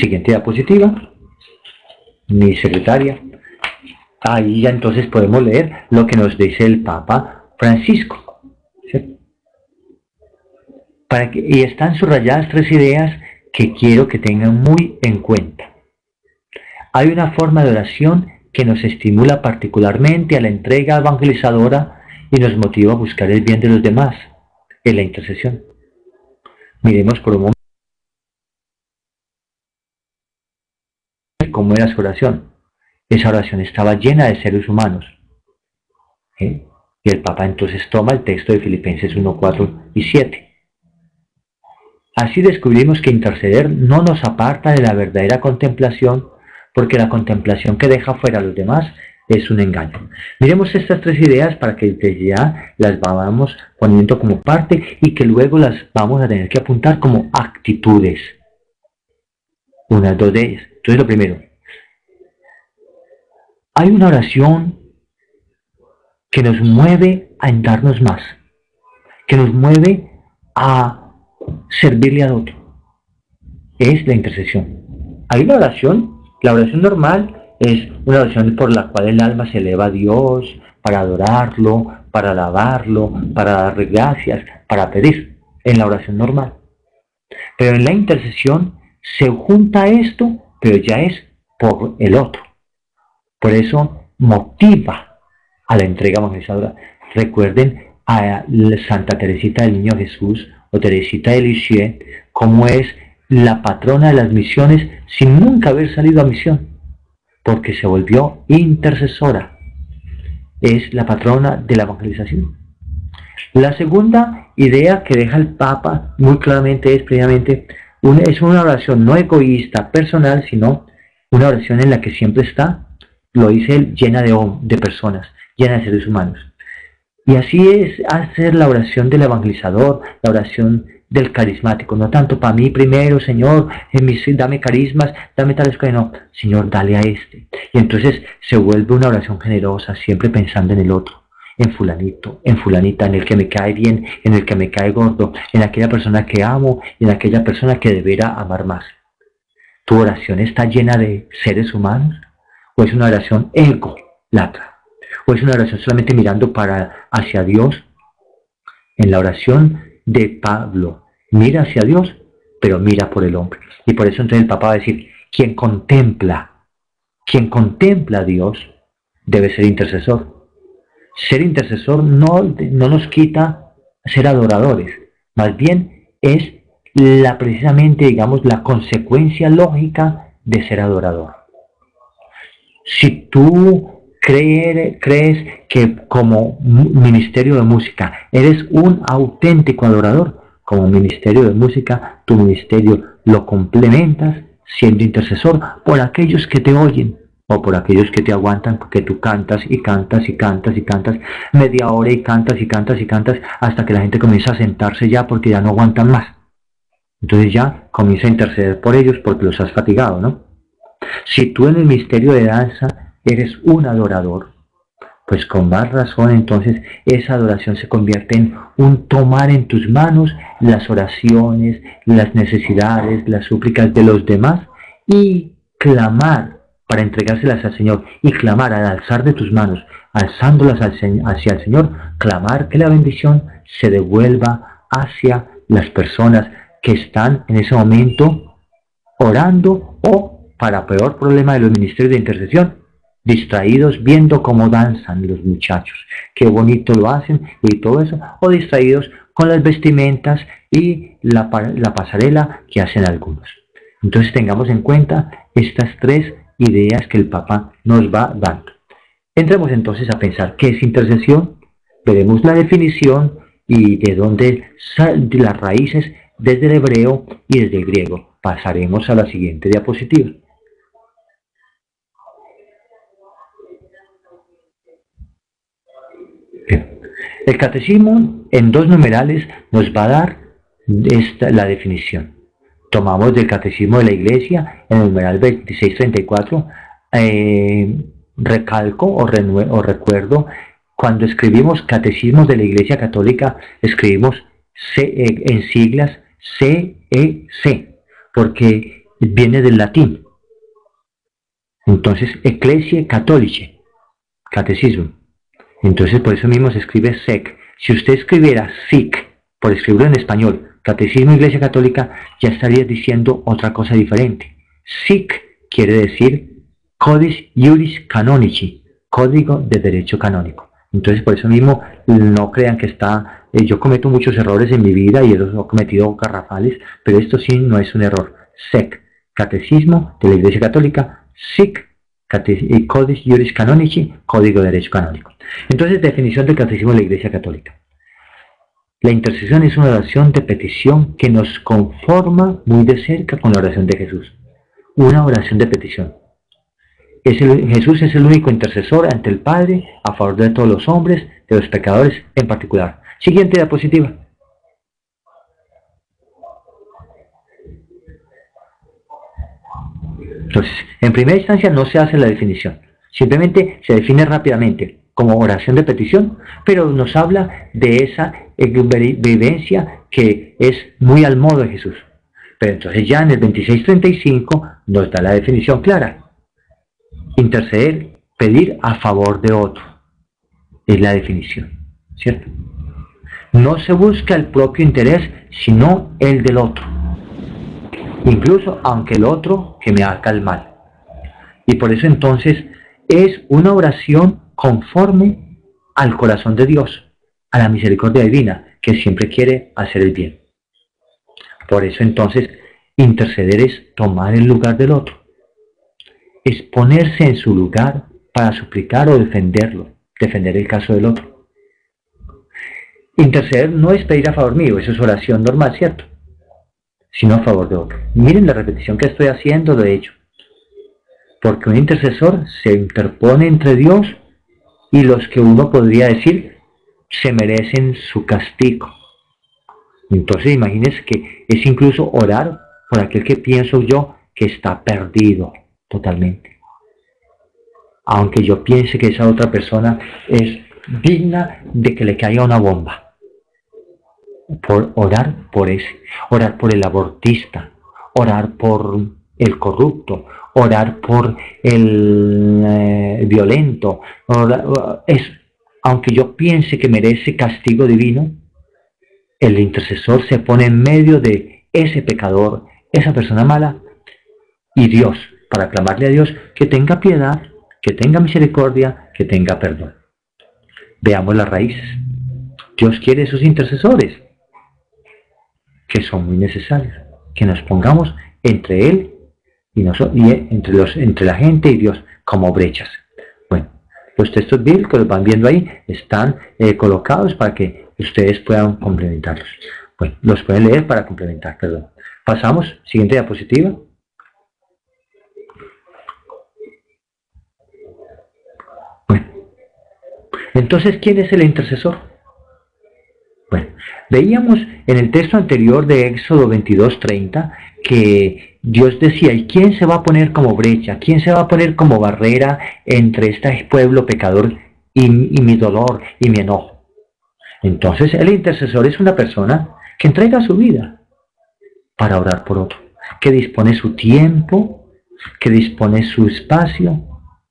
Siguiente diapositiva, mi secretaria. Ahí ya entonces podemos leer lo que nos dice el Papa Francisco. ¿Sí? Y están subrayadas 3 ideas que quiero que tengan muy en cuenta. Hay una forma de oración que nos estimula particularmente a la entrega evangelizadora y nos motiva a buscar el bien de los demás, en la intercesión. Miremos por un momento cómo era su oración. Esa oración estaba llena de seres humanos. Y el Papa entonces toma el texto de Filipenses 1, 4 y 7. Así descubrimos que interceder no nos aparta de la verdadera contemplación, porque la contemplación que deja fuera a los demás es un engaño. Miremos estas 3 ideas para que desde ya las vamos poniendo como parte y que luego las vamos a tener que apuntar como actitudes. Unas 2 de ellas. Entonces lo primero, hay una oración que nos mueve a darnos más, que nos mueve a servirle al otro. Es la intercesión. Hay una oración, la oración normal es una oración por la cual el alma se eleva a Dios, para adorarlo, para alabarlo, para darle gracias, para pedir, en la oración normal. Pero en la intercesión se junta esto, pero ya es por el otro. Por eso motiva a la entrega evangelizadora. Recuerden a Santa Teresita del Niño Jesús o Teresita de Lisieux, como es la patrona de las misiones sin nunca haber salido a misión, porque se volvió intercesora. Es la patrona de la evangelización. La segunda idea que deja el Papa muy claramente es previamente es una oración no egoísta, personal, sino una oración en la que siempre está, lo dice él, llena de personas, llena de seres humanos. Y así es hacer la oración del evangelizador, la oración del carismático, no tanto para mí primero, Señor, dame carismas, dame tales cosas, no, Señor, dale a este. Y entonces se vuelve una oración generosa, siempre pensando en el otro, en fulanito, en fulanita, en el que me cae bien, en el que me cae gordo, en aquella persona que amo, en aquella persona que deberá amar más. ¿Tu oración está llena de seres humanos? ¿O es una oración ególatra? ¿O es una oración solamente mirando hacia Dios? En la oración de Pablo, mira hacia Dios, pero mira por el hombre. Y por eso entonces el Papa va a decir, quien contempla a Dios debe ser intercesor. Ser intercesor no nos quita ser adoradores, más bien es precisamente, digamos, la consecuencia lógica de ser adorador. Si tú crees que como ministerio de música eres un auténtico adorador, como ministerio de música, tu ministerio lo complementas siendo intercesor por aquellos que te oyen o por aquellos que te aguantan, porque tú cantas y cantas y cantas y cantas media hora y cantas y cantas y cantas hasta que la gente comienza a sentarse ya porque ya no aguantan más. Entonces ya comienza a interceder por ellos porque los has fatigado, ¿no? Si tú en el misterio de danza eres un adorador, pues con más razón entonces esa adoración se convierte en un tomar en tus manos las oraciones, las necesidades, las súplicas de los demás y clamar para entregárselas al Señor y clamar al alzar de tus manos, alzándolas hacia el Señor, clamar que la bendición se devuelva hacia las personas que están en ese momento orando o, para peor problema de los ministerios de intercesión, distraídos viendo cómo danzan los muchachos, qué bonito lo hacen y todo eso, o distraídos con las vestimentas y la pasarela que hacen algunos. Entonces tengamos en cuenta estas 3 ideas que el Papa nos va dando. Entremos entonces a pensar qué es intercesión, veremos la definición y de dónde salen las raíces desde el hebreo y desde el griego. Pasaremos a la siguiente diapositiva. El catecismo en 2 numerales nos va a dar la definición. Tomamos del catecismo de la Iglesia en el numeral 2634 recalco o recuerdo, cuando escribimos catecismos de la Iglesia Católica, escribimos en siglas CEC, porque viene del latín. Entonces, Ecclesiae Catholicae, catecismo. Entonces, por eso mismo se escribe SEC. Si usted escribiera SIC, por escribirlo en español, Catecismo Iglesia Católica, ya estaría diciendo otra cosa diferente. SIC quiere decir Codis Iuris Canonici, Código de Derecho Canónico. Entonces, por eso mismo, no crean que está... yo cometo muchos errores en mi vida y he cometido garrafales, pero esto sí no es un error. SEC, Catecismo de la Iglesia Católica, SIC, Codis Iuris Canonici, Código de Derecho Canónico. Entonces, definición del Catecismo de la Iglesia Católica. La intercesión es una oración de petición que nos conforma muy de cerca con la oración de Jesús. Una oración de petición. Jesús es el único intercesor ante el Padre a favor de todos los hombres, de los pecadores en particular. Siguiente diapositiva. Entonces, en primera instancia no se hace la definición, simplemente se define rápidamente como oración de petición, pero nos habla de esa vivencia que es muy al modo de Jesús. Pero entonces ya en el 2635 nos da la definición clara. Interceder, pedir a favor de otro, es la definición, ¿cierto? No se busca el propio interés, sino el del otro. Incluso aunque el otro que me haga el mal. Y por eso entonces es una oración conforme al corazón de Dios, a la misericordia divina, que siempre quiere hacer el bien. Por eso entonces interceder es tomar el lugar del otro, es ponerse en su lugar para suplicar o defenderlo, defender el caso del otro. Interceder no es pedir a favor mío, eso es oración normal, ¿cierto? Sino a favor de otro. Miren la repetición que estoy haciendo de hecho. Porque un intercesor se interpone entre Dios y los que uno podría decir se merecen su castigo. Entonces imagínense que es incluso orar por aquel que pienso yo que está perdido totalmente. Aunque yo piense que esa otra persona es digna de que le caiga una bomba. Por orar por ese, orar por el abortista, orar por el corrupto, orar por el violento, aunque yo piense que merece castigo divino, el intercesor se pone en medio de ese pecador, esa persona mala, y Dios, para clamarle a Dios que tenga piedad, que tenga misericordia, que tenga perdón. Veamos las raíces. Dios quiere esos intercesores, que son muy necesarios, que nos pongamos entre Él y entre la gente y Dios como brechas. Bueno, los textos bíblicos que los van viendo ahí están colocados para que ustedes puedan complementarlos. Bueno, los pueden leer para complementar, perdón. Pasamos, siguiente diapositiva. Bueno, entonces, ¿quién es el intercesor? Bueno, veíamos en el texto anterior de Éxodo 22:30 que Dios decía, ¿y quién se va a poner como brecha? ¿Quién se va a poner como barrera entre este pueblo pecador y mi dolor y mi enojo? Entonces el intercesor es una persona que entrega su vida para orar por otro, que dispone su tiempo, que dispone su espacio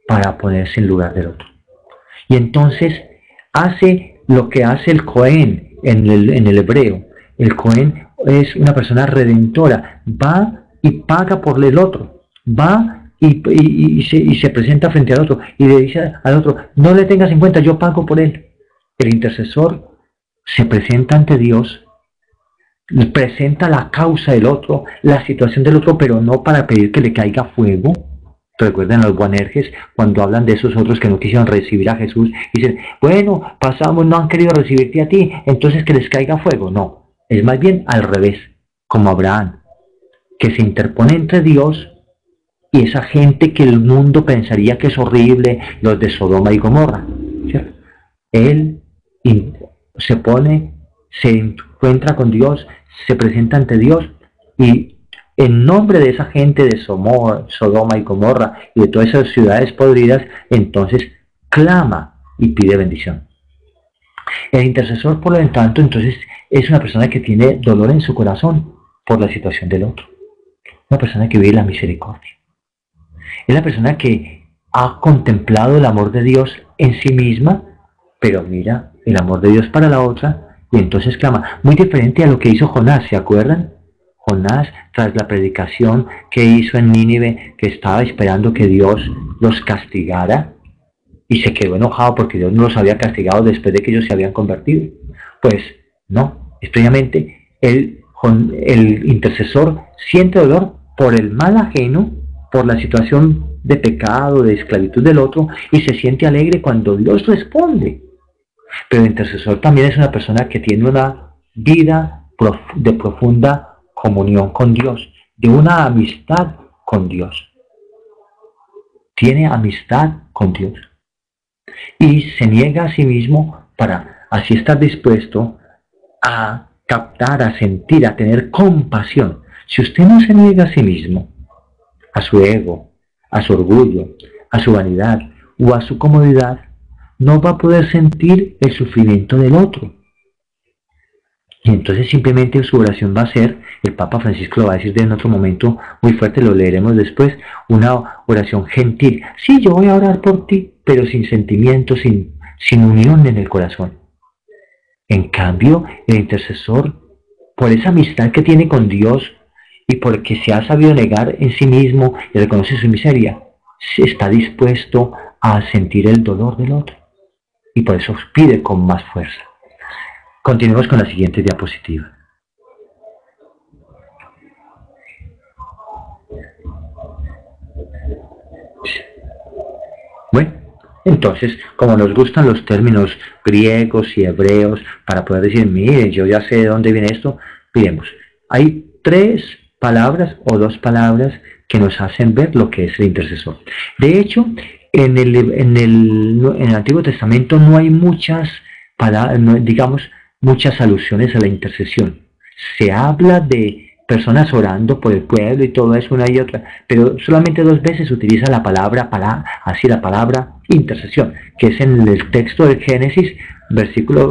para ponerse en lugar del otro. Y entonces hace lo que hace el Cohen en el hebreo. El Cohen es una persona redentora, va y paga por el otro, va y se presenta frente al otro y le dice al otro, no le tengas en cuenta, yo pago por él. El intercesor se presenta ante Dios, presenta la causa del otro, la situación del otro, pero no para pedir que le caiga fuego. Recuerden los Boanerges cuando hablan de esos otros que no quisieron recibir a Jesús y dicen, bueno, pasamos, no han querido recibirte a ti, entonces que les caiga fuego. No, es más bien al revés, como Abraham, que se interpone entre Dios y esa gente que el mundo pensaría que es horrible, los de Sodoma y Gomorra, ¿cierto? Él se encuentra con Dios, se presenta ante Dios y en nombre de esa gente de Sodoma y Gomorra y de todas esas ciudades podridas, entonces clama y pide bendición. El intercesor, por lo tanto, entonces es una persona que tiene dolor en su corazón por la situación del otro. Una persona que vive la misericordia. Es la persona que ha contemplado el amor de Dios en sí misma, pero mira el amor de Dios para la otra y entonces clama. Muy diferente a lo que hizo Jonás, ¿se acuerdan? Jonás, tras la predicación que hizo en Nínive, que estaba esperando que Dios los castigara, y se quedó enojado porque Dios no los había castigado después de que ellos se habían convertido. Pues no, extrañamente el intercesor siente dolor por el mal ajeno, por la situación de pecado, de esclavitud del otro, y se siente alegre cuando Dios responde. Pero el intercesor también es una persona que tiene una vida de profunda comunión con Dios, de una amistad con Dios. Tiene amistad con Dios. Y se niega a sí mismo para así estar dispuesto a captar, a sentir, a tener compasión. Si usted no se niega a sí mismo, a su ego, a su orgullo, a su vanidad o a su comodidad, no va a poder sentir el sufrimiento del otro. Y entonces simplemente su oración va a ser, el Papa Francisco lo va a decir en otro momento muy fuerte, lo leeremos después, una oración gentil. Sí, yo voy a orar por ti, pero sin sentimiento, sin unión en el corazón. En cambio, el intercesor, por esa amistad que tiene con Dios y porque se ha sabido negar en sí mismo y reconoce su miseria, está dispuesto a sentir el dolor del otro. Y por eso pide con más fuerza. Continuemos con la siguiente diapositiva. Bueno, entonces, como nos gustan los términos griegos y hebreos para poder decir, mire, yo ya sé de dónde viene esto, miremos, hay 3 palabras o 2 palabras que nos hacen ver lo que es el intercesor. De hecho, en el Antiguo Testamento no hay muchas palabras, digamos, muchas alusiones a la intercesión. Se habla de personas orando por el pueblo y todo eso una y otra, pero solamente 2 veces se utiliza la palabra la palabra intercesión, que es en el texto de Génesis,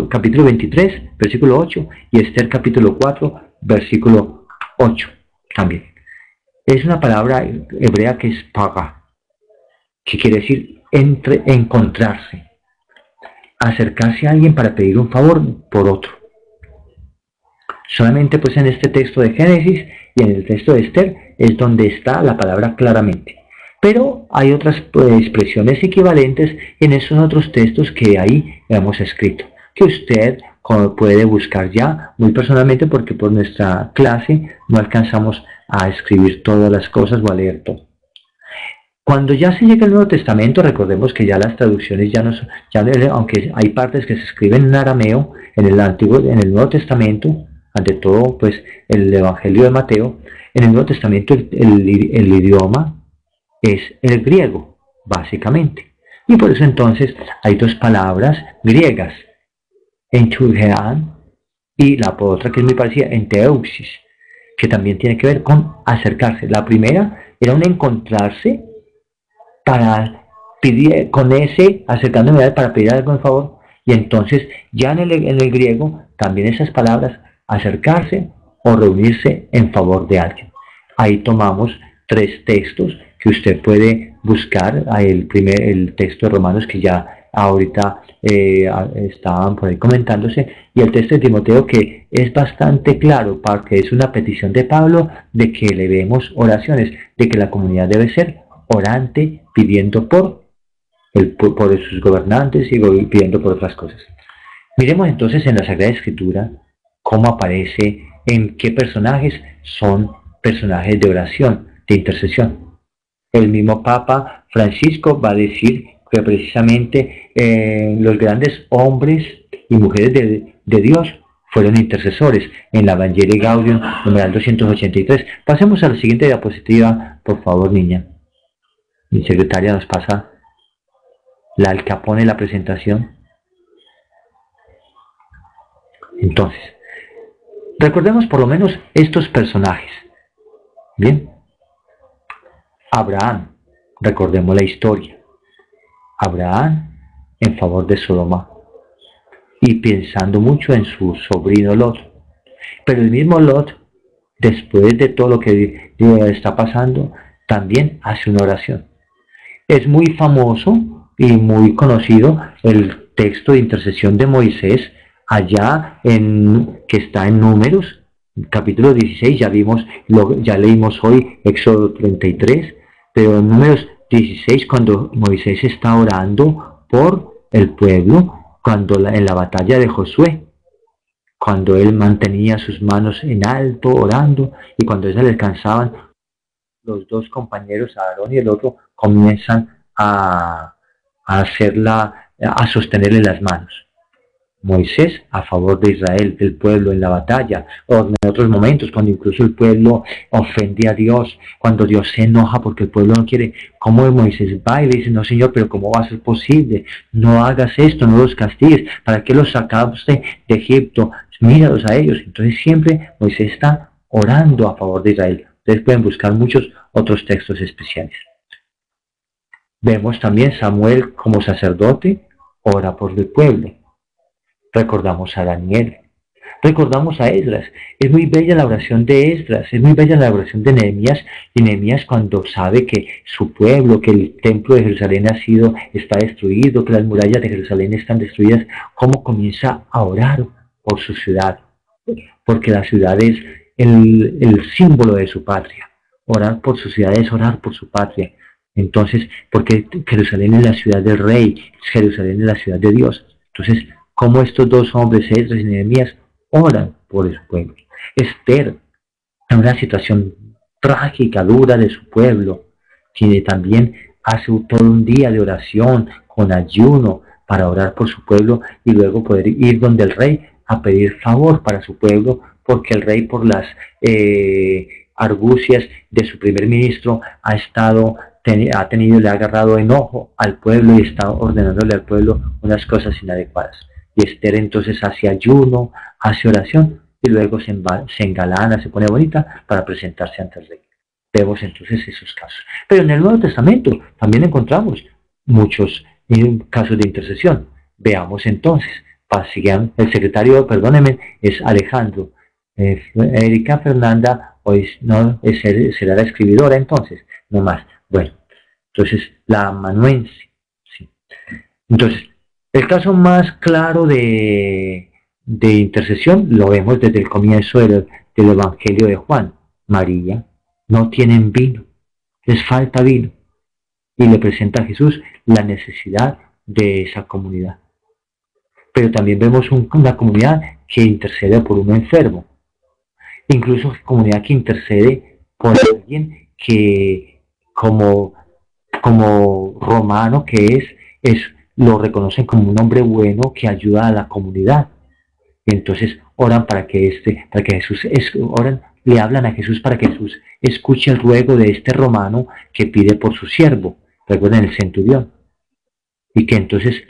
capítulo 23, versículo 8, y Esther capítulo 4, versículo 8 también. Es una palabra hebrea que es paga, que quiere decir encontrarse, acercarse a alguien para pedir un favor por otro. Solamente pues en este texto de Génesis y en el texto de Esther es donde está la palabra claramente. Pero hay otras expresiones equivalentes en esos otros textos que ahí hemos escrito, que usted puede buscar ya muy personalmente porque por nuestra clase no alcanzamos a escribir todas las cosas o a leer todo. Cuando ya se llega al Nuevo Testamento, recordemos que ya las traducciones aunque hay partes que se escriben en arameo, en el Nuevo Testamento, ante todo pues el Evangelio de Mateo, en el Nuevo Testamento el idioma es el griego, básicamente. Y por eso entonces hay 2 palabras griegas, enturgean, y la otra que es muy parecida, enteuxis, que también tiene que ver con acercarse. La primera era un encontrarse para pedir, con ese acercándome para pedir algo en favor, y entonces ya en el griego también esas palabras, acercarse o reunirse en favor de alguien. Ahí tomamos 3 textos que usted puede buscar, el texto de Romanos que ya ahorita estaban por ahí comentándose, y el texto de Timoteo que es bastante claro, porque es una petición de Pablo de que elevemos oraciones, de que la comunidad debe ser orante, pidiendo por sus gobernantes y pidiendo por otras cosas. Miremos entonces en la Sagrada Escritura cómo aparece, en qué personajes son personajes de oración, de intercesión. El mismo Papa Francisco va a decir que precisamente los grandes hombres y mujeres de Dios fueron intercesores en la Evangelii Gaudium, numeral 283. Pasemos a la siguiente diapositiva, por favor, niña. Mi secretaria nos pasa el capone de la presentación. Entonces, recordemos por lo menos estos personajes. Bien, Abraham, recordemos la historia. Abraham en favor de Sodoma y pensando mucho en su sobrino Lot. Pero el mismo Lot, después de todo lo que está pasando, también hace una oración. Es muy famoso y muy conocido el texto de intercesión de Moisés, que está en Números, capítulo 16, ya leímos hoy Éxodo 33, pero en Números 16, cuando Moisés está orando por el pueblo, en la batalla de Josué, cuando él mantenía sus manos en alto orando, y cuando se le alcanzaban, los dos compañeros, Aarón y el otro, comienzan a sostenerle las manos. Moisés a favor de Israel, del pueblo en la batalla, o en otros momentos cuando incluso el pueblo ofende a Dios, cuando Dios se enoja porque el pueblo no quiere, como Moisés va y le dice, no Señor, pero ¿cómo va a ser posible? No hagas esto, no los castigues, ¿para qué los sacaste de Egipto? Míralos a ellos. Entonces siempre Moisés está orando a favor de Israel. Ustedes pueden buscar muchos otros textos especiales. Vemos también Samuel como sacerdote, ora por el pueblo. Recordamos a Daniel, recordamos a Esdras. Es muy bella la oración de Esdras, es muy bella la oración de Nehemías, y Nehemías cuando sabe que su pueblo, que el templo de Jerusalén está destruido, que las murallas de Jerusalén están destruidas, cómo comienza a orar por su ciudad, porque la ciudad es el símbolo de su patria. Orar por su ciudad es orar por su patria. Entonces, porque Jerusalén es la ciudad del rey, Jerusalén es la ciudad de Dios. Entonces, como estos dos hombres, Esdras y Nehemías, oran por el pueblo. Esther, en una situación trágica, dura de su pueblo, quien también hace todo un día de oración con ayuno para orar por su pueblo y luego poder ir donde el rey a pedir favor para su pueblo, porque el rey, por las argucias de su primer ministro, le ha agarrado enojo al pueblo y está ordenándole al pueblo unas cosas inadecuadas. Y Esther entonces hace ayuno, hace oración y luego se engalana, se pone bonita para presentarse ante el rey. Vemos entonces esos casos. Pero en el Nuevo Testamento también encontramos muchos casos de intercesión. Veamos entonces, el secretario, perdónenme, es Alejandro. Erika Fernanda hoy no será la escribidora entonces, no más. Bueno, entonces la amanuense. Sí. Entonces, el caso más claro de intercesión lo vemos desde el comienzo del Evangelio de Juan. María, no tienen vino, les falta vino. Y le presenta a Jesús la necesidad de esa comunidad. Pero también vemos una comunidad que intercede por un enfermo. Incluso comunidad que intercede por alguien que como romano que lo reconocen como un hombre bueno que ayuda a la comunidad. Y entonces oran para que Jesús le hablan a Jesús para que Jesús escuche el ruego de este romano que pide por su siervo. Recuerden el centurión. Y que entonces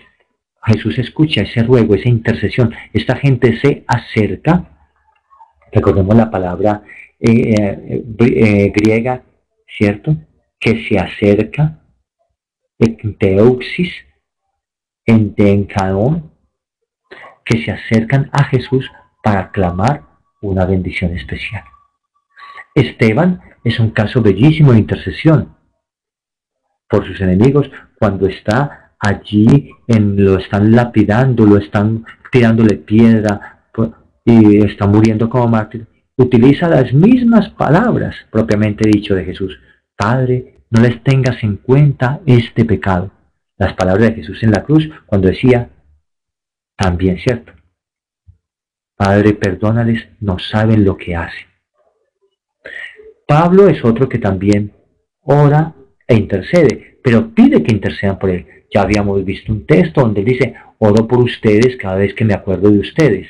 Jesús escucha ese ruego, esa intercesión. Esta gente se acerca. Recordemos la palabra griega, ¿cierto? Que se acerca, enteuxis, entencaón, que se acercan a Jesús para clamar una bendición especial. Esteban es un caso bellísimo de intercesión por sus enemigos cuando está allí, lo están lapidando, lo están tirándole piedra y está muriendo como mártir. Utiliza las mismas palabras propiamente dicho de Jesús. Padre, no les tengas en cuenta este pecado. Las palabras de Jesús en la cruz cuando decía, también cierto, Padre, perdónales, no saben lo que hacen. Pablo es otro que también ora e intercede, pero pide que intercedan por él. Ya habíamos visto un texto donde dice, oro por ustedes cada vez que me acuerdo de ustedes.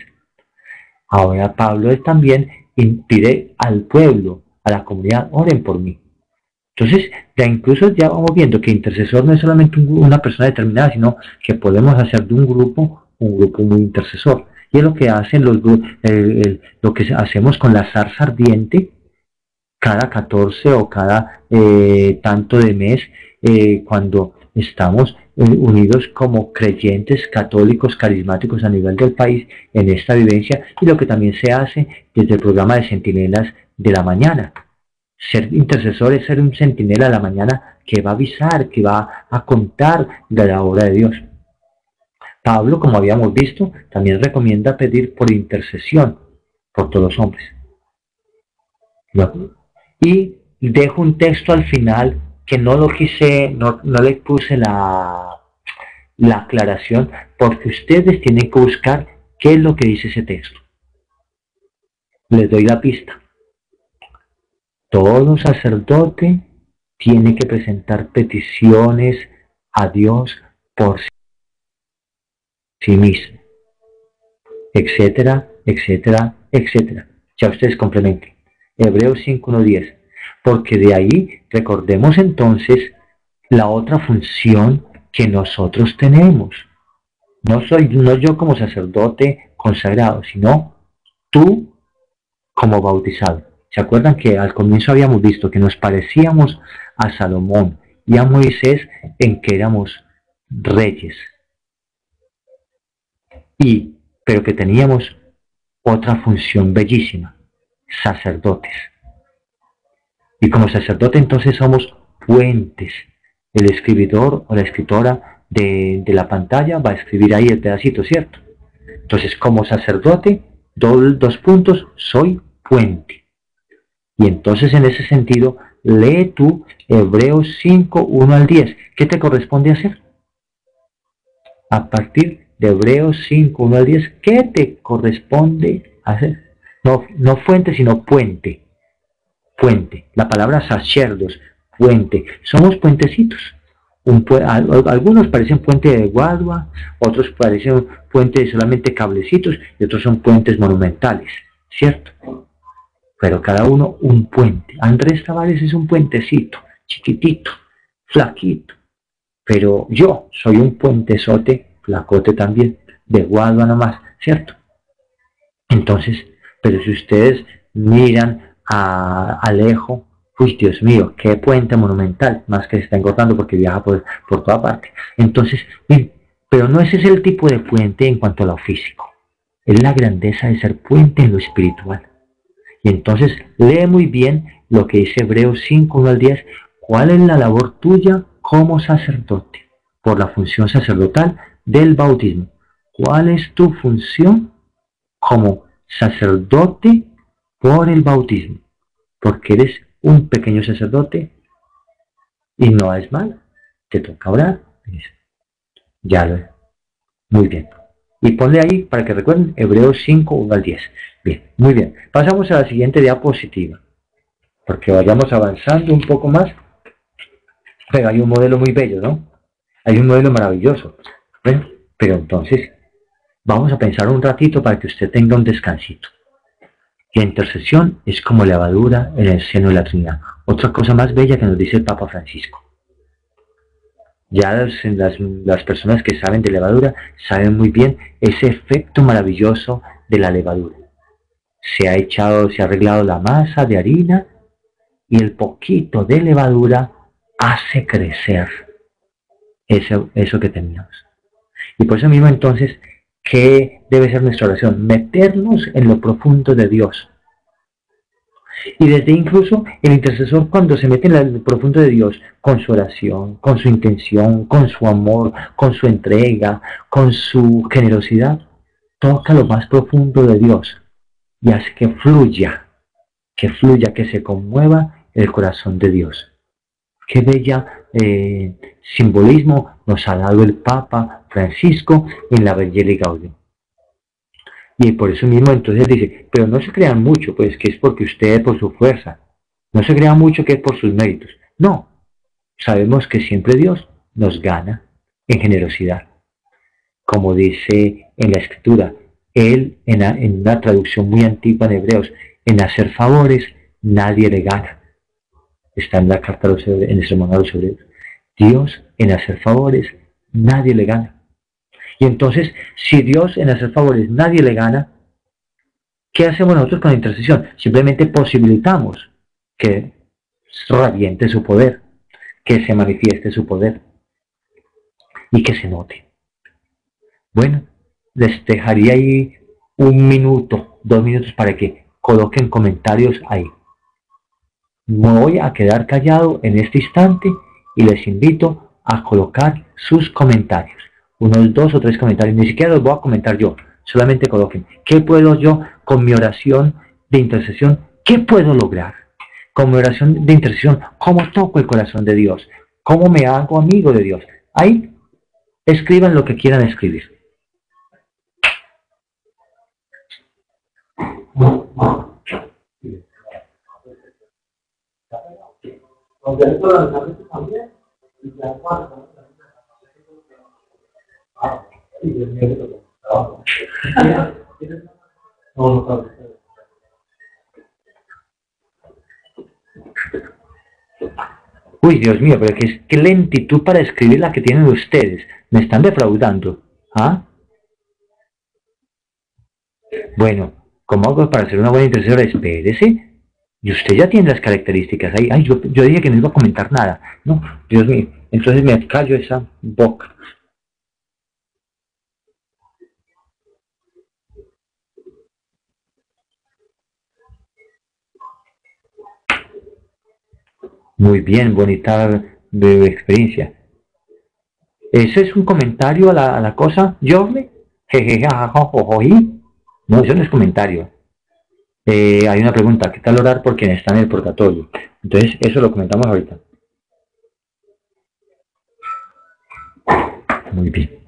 Ahora Pablo también pide al pueblo, a la comunidad, oren por mí. Entonces, ya vamos viendo que intercesor no es solamente una persona determinada, sino que podemos hacer de un grupo muy intercesor. Y es lo que hacen lo que hacemos con la zarza ardiente, cada 14 o cada tanto de mes, cuando estamos unidos como creyentes católicos carismáticos a nivel del país en esta vivencia, y lo que también se hace desde el programa de Centinelas de la Mañana. Ser intercesor es ser un centinela de la mañana que va a avisar, que va a contar de la obra de Dios. Pablo, como habíamos visto, también recomienda pedir por intercesión por todos los hombres. ¿No? Y dejo un texto al final que no lo quise, no le puse la aclaración, porque ustedes tienen que buscar qué es lo que dice ese texto. Les doy la pista. Todo sacerdote tiene que presentar peticiones a Dios por sí mismo, etcétera, etcétera, etcétera. Ya ustedes complementen. Hebreos 5:1-10. Porque de ahí recordemos entonces la otra función que nosotros tenemos. No yo como sacerdote consagrado, sino tú como bautizado. ¿Se acuerdan que al comienzo habíamos visto que nos parecíamos a Salomón y a Moisés en que éramos reyes? Pero que teníamos otra función bellísima, sacerdotes. Y como sacerdote entonces somos puentes. El escribidor o la escritora de la pantalla va a escribir ahí el pedacito, ¿cierto? Entonces, como sacerdote, dos puntos, soy puente. Y entonces en ese sentido, lee tú Hebreos 5:1-10. ¿Qué te corresponde hacer? A partir de Hebreos 5:1-10, ¿qué te corresponde hacer? No fuente, sino puente. Puente. La palabra sacerdos, puente. Somos puentecitos. Algunos parecen puente de guadua, otros parecen puente de solamente cablecitos, y otros son puentes monumentales, ¿cierto? Pero cada uno un puente. Andrés Tavares es un puentecito, chiquitito, flaquito. Pero yo soy un puentezote, flacote también, de guadua nomás, ¿cierto? Entonces, pero si ustedes miran a Alejo, uy, Dios mío, qué puente monumental, más que se está engordando porque viaja por toda parte. Entonces, bien, pero no ese es el tipo de puente en cuanto a lo físico. Es la grandeza de ser puente en lo espiritual. Y entonces lee muy bien lo que dice Hebreos 5:1-10. ¿Cuál es la labor tuya como sacerdote? Por la función sacerdotal del bautismo. ¿Cuál es tu función como sacerdote por el bautismo? Porque eres un pequeño sacerdote y no es mal. Te toca orar. Ya lo es. Muy bien. Y ponle ahí para que recuerden Hebreos 5:1-10. Bien, muy bien. Pasamos a la siguiente diapositiva. Porque vayamos avanzando un poco más. Pero hay un modelo muy bello, ¿no? Hay un modelo maravilloso. Bueno, pero entonces vamos a pensar un ratito para que usted tenga un descansito. La intercesión es como levadura en el seno de la Trinidad. Otra cosa más bella que nos dice el Papa Francisco. Ya las personas que saben de levadura saben muy bien ese efecto maravilloso de la levadura. Se ha arreglado la masa de harina y el poquito de levadura hace crecer eso que teníamos. Y por eso mismo entonces, ¿qué debe ser nuestra oración? Meternos en lo profundo de Dios. Y desde incluso el intercesor, cuando se mete en lo profundo de Dios, con su oración, con su intención, con su amor, con su entrega, con su generosidad, toca lo más profundo de Dios y hace que fluya, que se conmueva el corazón de Dios. Qué bella simbolismo nos ha dado el Papa Francisco en la Evangelii Gaudium. Y por eso mismo entonces dice, pero no se crean mucho, pues que es porque usted por su fuerza. No se crean mucho que es por sus méritos. No, sabemos que siempre Dios nos gana en generosidad. Como dice en la Escritura, Él en una traducción muy antigua en Hebreos, en hacer favores nadie le gana. Está en la carta en el sermón a los Hebreos. Dios en hacer favores nadie le gana. Y entonces, si Dios en hacer favores nadie le gana, ¿qué hacemos nosotros con la intercesión? Simplemente posibilitamos que reviente su poder, que se manifieste su poder y que se note. Bueno, les dejaría ahí 1 minuto, 2 minutos para que coloquen comentarios ahí. Me voy a quedar callado en este instante y les invito a colocar sus comentarios. Unos 2 o 3 comentarios, ni siquiera los voy a comentar yo, solamente coloquen. ¿Qué puedo yo con mi oración de intercesión? ¿Qué puedo lograr? Con mi oración de intercesión, ¿cómo toco el corazón de Dios? ¿Cómo me hago amigo de Dios? Ahí escriban lo que quieran escribir. Uy, Dios mío, pero qué lentitud para escribir la que tienen ustedes. Me están defraudando. ¿Ah? Bueno, ¿cómo hago para hacer una buena intercesora? Espérese. Y usted ya tiene las características ahí. Ay, yo dije que no iba a comentar nada. No, Dios mío. Entonces me callo esa boca. Muy bien, bonita experiencia. ¿Ese es un comentario a la cosa, Jorge? No, eso no es comentario. Hay una pregunta, ¿qué tal orar por quien está en el purgatorio? Entonces, eso lo comentamos ahorita. Muy bien.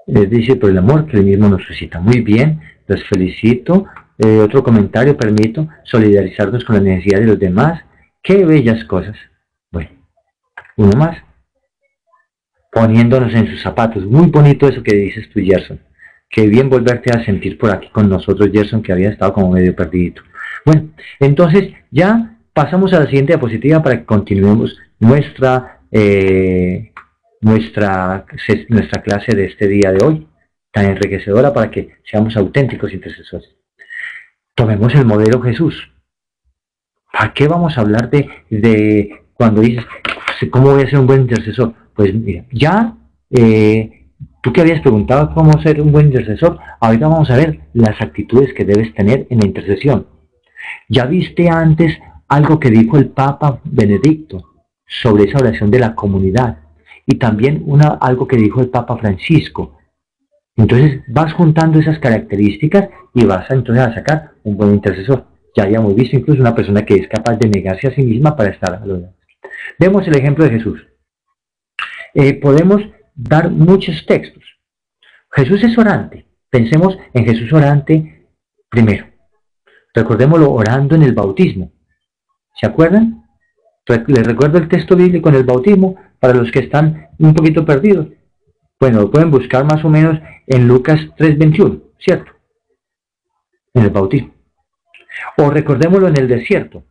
Les dice por el amor que el mismo nos suscita. Muy bien, los felicito. Otro comentario, permito solidarizarnos con la necesidad de los demás. ¡Qué bellas cosas! Bueno, uno más. Poniéndonos en sus zapatos. Muy bonito eso que dices tú, Gerson. Qué bien volverte a sentir por aquí con nosotros, Gerson, que había estado como medio perdidito. Bueno, entonces ya pasamos a la siguiente diapositiva para que continuemos nuestra clase de este día de hoy, tan enriquecedora para que seamos auténticos intercesores. Tomemos el modelo Jesús. ¿Para qué vamos a hablar de cuando dices, ¿cómo voy a ser un buen intercesor? Pues mira, ya tú que habías preguntado cómo ser un buen intercesor, ahorita vamos a ver las actitudes que debes tener en la intercesión. Ya viste antes algo que dijo el Papa Benedicto sobre esa oración de la comunidad y también algo que dijo el Papa Francisco. Entonces vas juntando esas características y vas entonces a sacar un buen intercesor. Ya habíamos visto incluso una persona que es capaz de negarse a sí misma para estar a los demás. Vemos el ejemplo de Jesús. Podemos dar muchos textos. Jesús es orante. Pensemos en Jesús orante primero. Recordémoslo orando en el bautismo. ¿Se acuerdan? Les recuerdo el texto bíblico en el bautismo para los que están un poquito perdidos. Bueno, lo pueden buscar más o menos en Lucas 3:21, ¿cierto? En el bautismo. O recordémoslo en el desierto.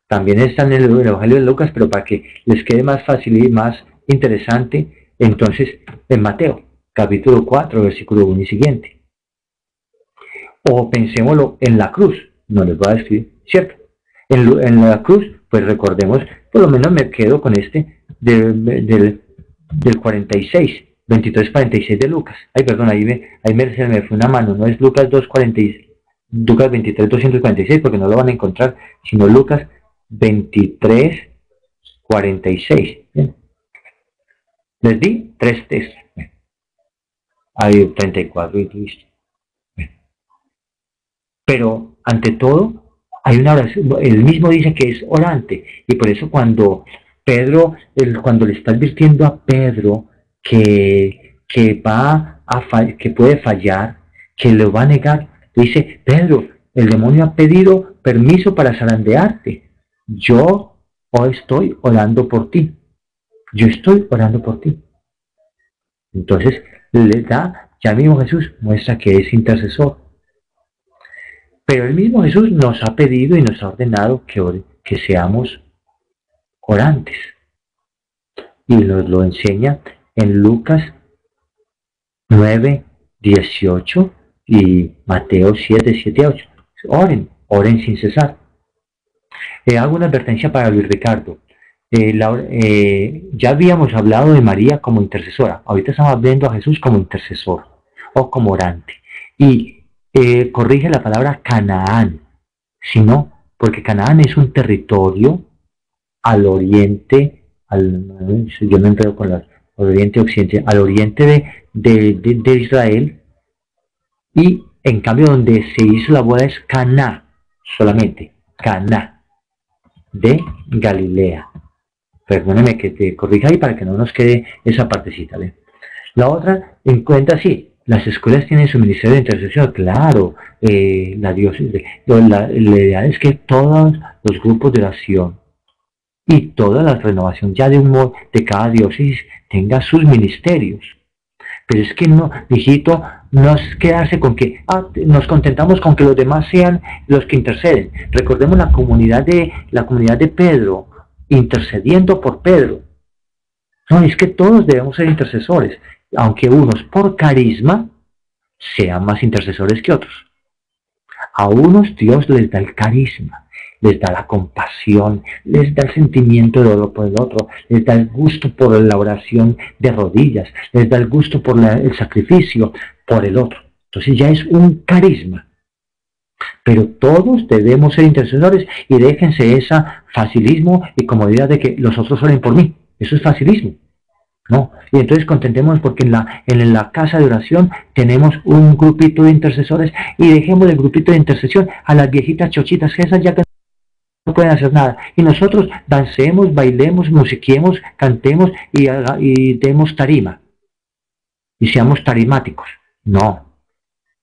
También está en el Evangelio de Lucas, pero para que les quede más fácil y más interesante, entonces en Mateo, capítulo 4, versículo 1 y siguiente. O pensémoslo en la cruz, no les voy a decir, ¿cierto? En la cruz, pues recordemos, por lo menos me quedo con este del 46, 23:46 de Lucas. Ay, perdón, ahí me fue una mano, no es Lucas 2:46. Lucas 23, 246, porque no lo van a encontrar, sino Lucas 23, 46. Bien. Les di 3 textos. Hay 34 y listo. Bien. Pero, ante todo, hay una oración. Él mismo dice que es orante. Y por eso cuando cuando le está advirtiendo a Pedro que puede fallar, que lo va a negar, dice, Pedro, el demonio ha pedido permiso para zarandearte. Yo hoy estoy orando por ti. Yo estoy orando por ti. Entonces, ya mismo Jesús muestra que es intercesor. Pero el mismo Jesús nos ha pedido y nos ha ordenado que seamos orantes. Y nos lo enseña en Lucas 9:18 y Mateo 7:7-8. Oren sin cesar. Hago una advertencia para Luis Ricardo. Ya habíamos hablado de María como intercesora. Ahorita estamos viendo a Jesús como intercesor o como orante. Y corrige la palabra Canaán, sino porque Canaán es un territorio al oriente, yo me enredo con al oriente occidente, al oriente de Israel, y en cambio donde se hizo la boda es Caná, solamente, Caná, de Galilea. Perdóneme que te corrija ahí para que no nos quede esa partecita. ¿Ve? La otra, en cuenta, sí, las escuelas tienen su ministerio de intercesión, claro, la idea es que todos los grupos de oración y toda la renovación ya de cada diócesis tenga sus ministerios. Pero es que no, hijito, no es quedarse con que nos contentamos con que los demás sean los que interceden. Recordemos la comunidad de Pedro, intercediendo por Pedro. No, es que todos debemos ser intercesores, aunque unos por carisma sean más intercesores que otros. A unos Dios les da el carisma, les da la compasión, les da el sentimiento de dolor por el otro, les da el gusto por la oración de rodillas, les da el gusto por el sacrificio por el otro. Entonces ya es un carisma. Pero todos debemos ser intercesores y déjense ese facilismo y comodidad de que los otros oren por mí. Eso es facilismo. No, y entonces contentémonos porque en la casa de oración tenemos un grupito de intercesores y dejemos el grupito de intercesión a las viejitas chochitas, que esas ya no pueden hacer nada. Y nosotros dancemos, bailemos, musiquemos, cantemos y demos tarima. Y seamos tarimáticos. No.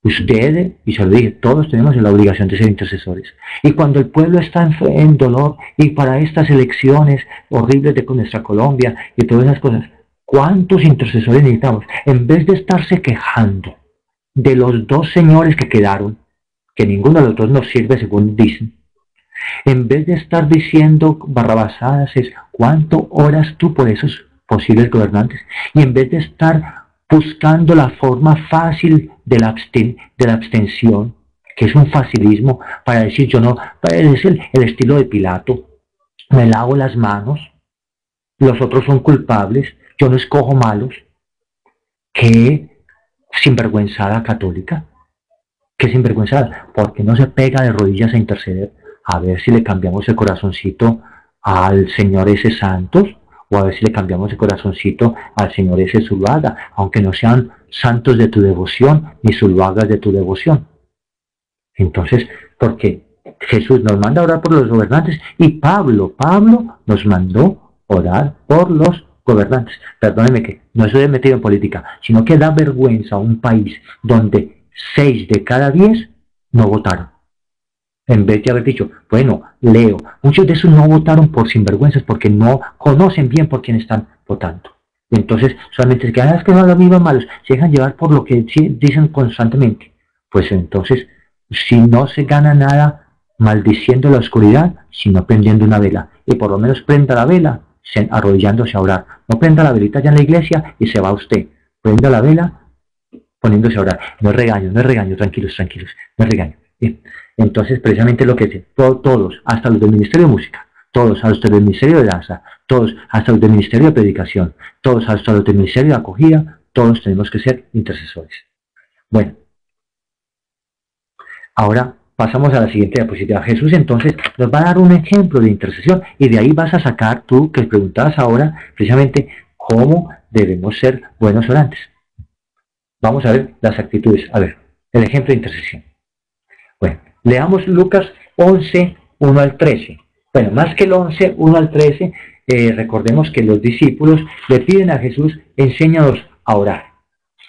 Ustedes, y se lo dije, todos tenemos la obligación de ser intercesores. Y cuando el pueblo está en dolor, y para estas elecciones horribles de nuestra Colombia y todas esas cosas, ¿cuántos intercesores necesitamos? En vez de estarse quejando de los dos señores que quedaron, que ninguno de los dos nos sirve según dicen, en vez de estar diciendo barrabasadas, es ¿cuánto oras tú por esos posibles gobernantes? Y en vez de estar buscando la forma fácil de la abstención, que es un facilismo para decir yo no, es el estilo de Pilato, me lavo las manos, los otros son culpables, yo no escojo malos. Qué sinvergüenzada católica, qué sinvergüenzada, porque no se pega de rodillas a interceder, a ver si le cambiamos el corazoncito al señor ese Santos, o a ver si le cambiamos el corazoncito al señor ese Zuluaga, aunque no sean santos de tu devoción, ni Zuluagas de tu devoción. Entonces, porque Jesús nos manda a orar por los gobernantes, y Pablo nos mandó orar por los gobernantes. Perdónenme que no estoy metido en política, sino que da vergüenza a un país donde 6 de cada 10 no votaron. En vez de haber dicho, bueno, leo, muchos de esos no votaron por sinvergüenzas porque no conocen bien por quién están votando. Entonces, solamente se quedan, es que no los mismos malos, se dejan llevar por lo que dicen constantemente. Pues entonces, si no se gana nada maldiciendo la oscuridad, sino prendiendo una vela. Y por lo menos prenda la vela, arrodillándose a orar. No prenda la velita ya en la iglesia y se va usted. Prenda la vela poniéndose a orar. No es regaño, tranquilos, no es regaño. Bien. Entonces, precisamente lo que dice, todos, hasta los del Ministerio de Música, todos, hasta los del Ministerio de Danza, todos, hasta los del Ministerio de Predicación, todos, hasta los del Ministerio de Acogida, todos tenemos que ser intercesores. Bueno, ahora pasamos a la siguiente diapositiva. Jesús entonces nos va a dar un ejemplo de intercesión y de ahí vas a sacar tú, que preguntabas ahora, precisamente, cómo debemos ser buenos orantes. Vamos a ver las actitudes. A ver, el ejemplo de intercesión. Bueno, leamos Lucas 11, 1 al 13. Bueno, más que el 11, 1 al 13, recordemos que los discípulos le piden a Jesús, enséñanos a orar,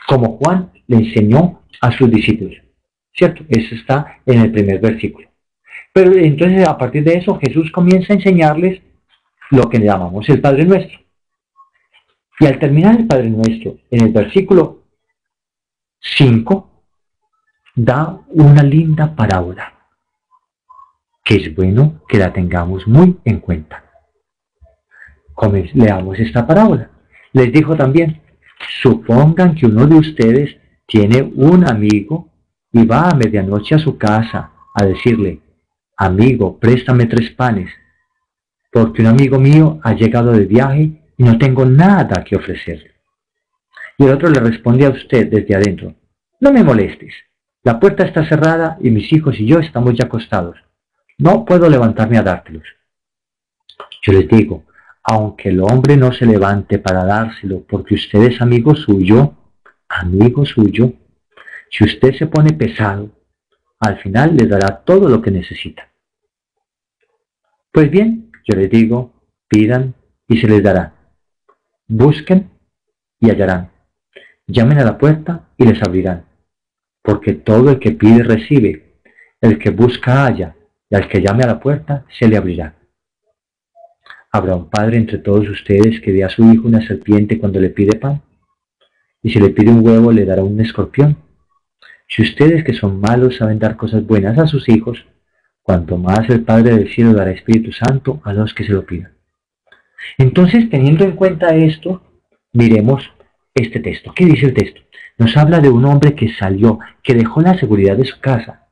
como Juan le enseñó a sus discípulos. ¿Cierto? Eso está en el primer versículo. Pero entonces, a partir de eso, Jesús comienza a enseñarles lo que llamamos el Padre Nuestro. Y al terminar el Padre Nuestro, en el versículo 5, da una linda parábola, que es bueno que la tengamos muy en cuenta. Leamos esta parábola. Les dijo también, supongan que uno de ustedes tiene un amigo y va a medianoche a su casa a decirle, amigo, préstame 3 panes, porque un amigo mío ha llegado de viaje y no tengo nada que ofrecerle. Y el otro le responde a usted desde adentro, no me molestes, la puerta está cerrada y mis hijos y yo estamos ya acostados. No puedo levantarme a dártelos. Yo les digo, aunque el hombre no se levante para dárselo porque usted es amigo suyo, si usted se pone pesado, al final le dará todo lo que necesita. Pues bien, yo les digo, pidan y se les dará. Busquen y hallarán. Llamen a la puerta y les abrirán. Porque todo el que pide recibe, el que busca halla, y al que llame a la puerta se le abrirá. ¿Habrá un padre entre todos ustedes que dé a su hijo una serpiente cuando le pide pan? Y si le pide un huevo le dará un escorpión. Si ustedes que son malos saben dar cosas buenas a sus hijos, cuanto más el Padre del cielo dará Espíritu Santo a los que se lo pidan. Entonces, teniendo en cuenta esto, miremos este texto. ¿Qué dice el texto? Nos habla de un hombre que salió, que dejó la seguridad de su casa.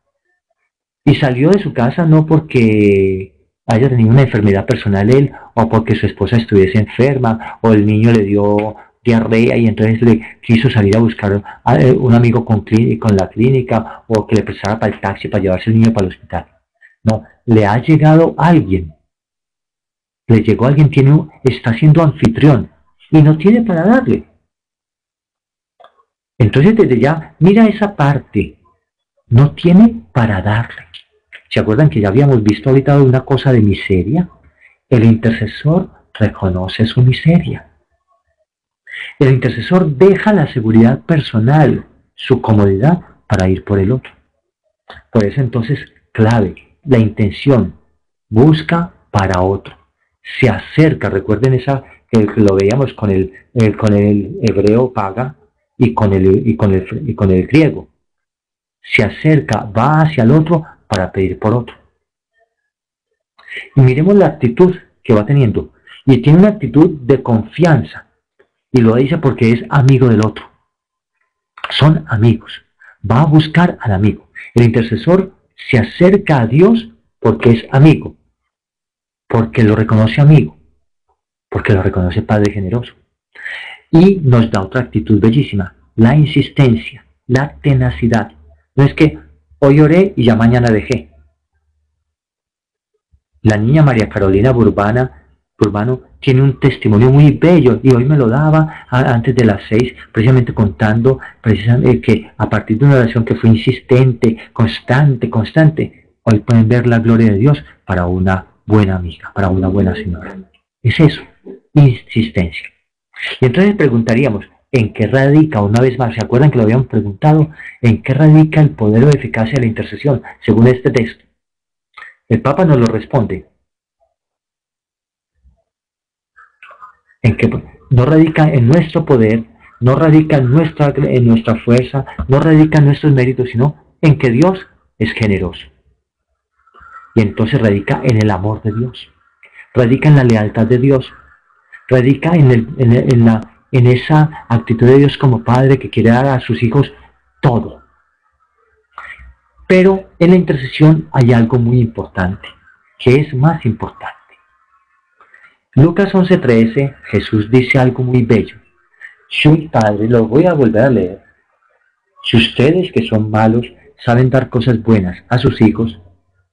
Y salió de su casa no porque haya tenido una enfermedad personal él, o porque su esposa estuviese enferma, o el niño le dio diarrea y entonces le quiso salir a buscar a un amigo con la clínica, o que le prestara para el taxi para llevarse el niño para el hospital. No, le ha llegado alguien. Le llegó alguien, está siendo anfitrión y no tiene para darle. Entonces desde ya, mira esa parte. No tiene para darle. ¿Se acuerdan que ya habíamos visto ahorita una cosa de miseria? El intercesor reconoce su miseria. El intercesor deja la seguridad personal, su comodidad, para ir por el otro. Por eso entonces, clave, la intención, busca para otro. Se acerca, recuerden esa que lo veíamos con el hebreo paga y con el griego. Se acerca, va hacia el otro para pedir por otro. Y miremos la actitud que va teniendo. Y tiene una actitud de confianza. Y lo dice porque es amigo del otro. Son amigos. Va a buscar al amigo. El intercesor se acerca a Dios porque es amigo. Porque lo reconoce amigo. Porque lo reconoce Padre generoso. Y nos da otra actitud bellísima. La insistencia, la tenacidad. No es que hoy oré y ya mañana dejé. La niña María Carolina Burbano tiene un testimonio muy bello y hoy me lo daba antes de las 6, precisamente contando que a partir de una oración que fue insistente, constante, hoy pueden ver la gloria de Dios para una buena amiga, para una buena señora. Es eso, insistencia. Y entonces preguntaríamos, ¿en qué radica, una vez más, se acuerdan que lo habíamos preguntado, en qué radica el poder o eficacia de la intercesión, según este texto? El Papa nos lo responde. En que no radica en nuestro poder, no radica en nuestra fuerza, no radica en nuestros méritos, sino en que Dios es generoso. Y entonces radica en el amor de Dios, radica en la lealtad de Dios, radica en esa actitud de Dios como Padre que quiere dar a sus hijos todo. Pero en la intercesión hay algo muy importante, que es más importante. Lucas 11:13, Jesús dice algo muy bello. Padre, lo voy a volver a leer. Si ustedes que son malos saben dar cosas buenas a sus hijos,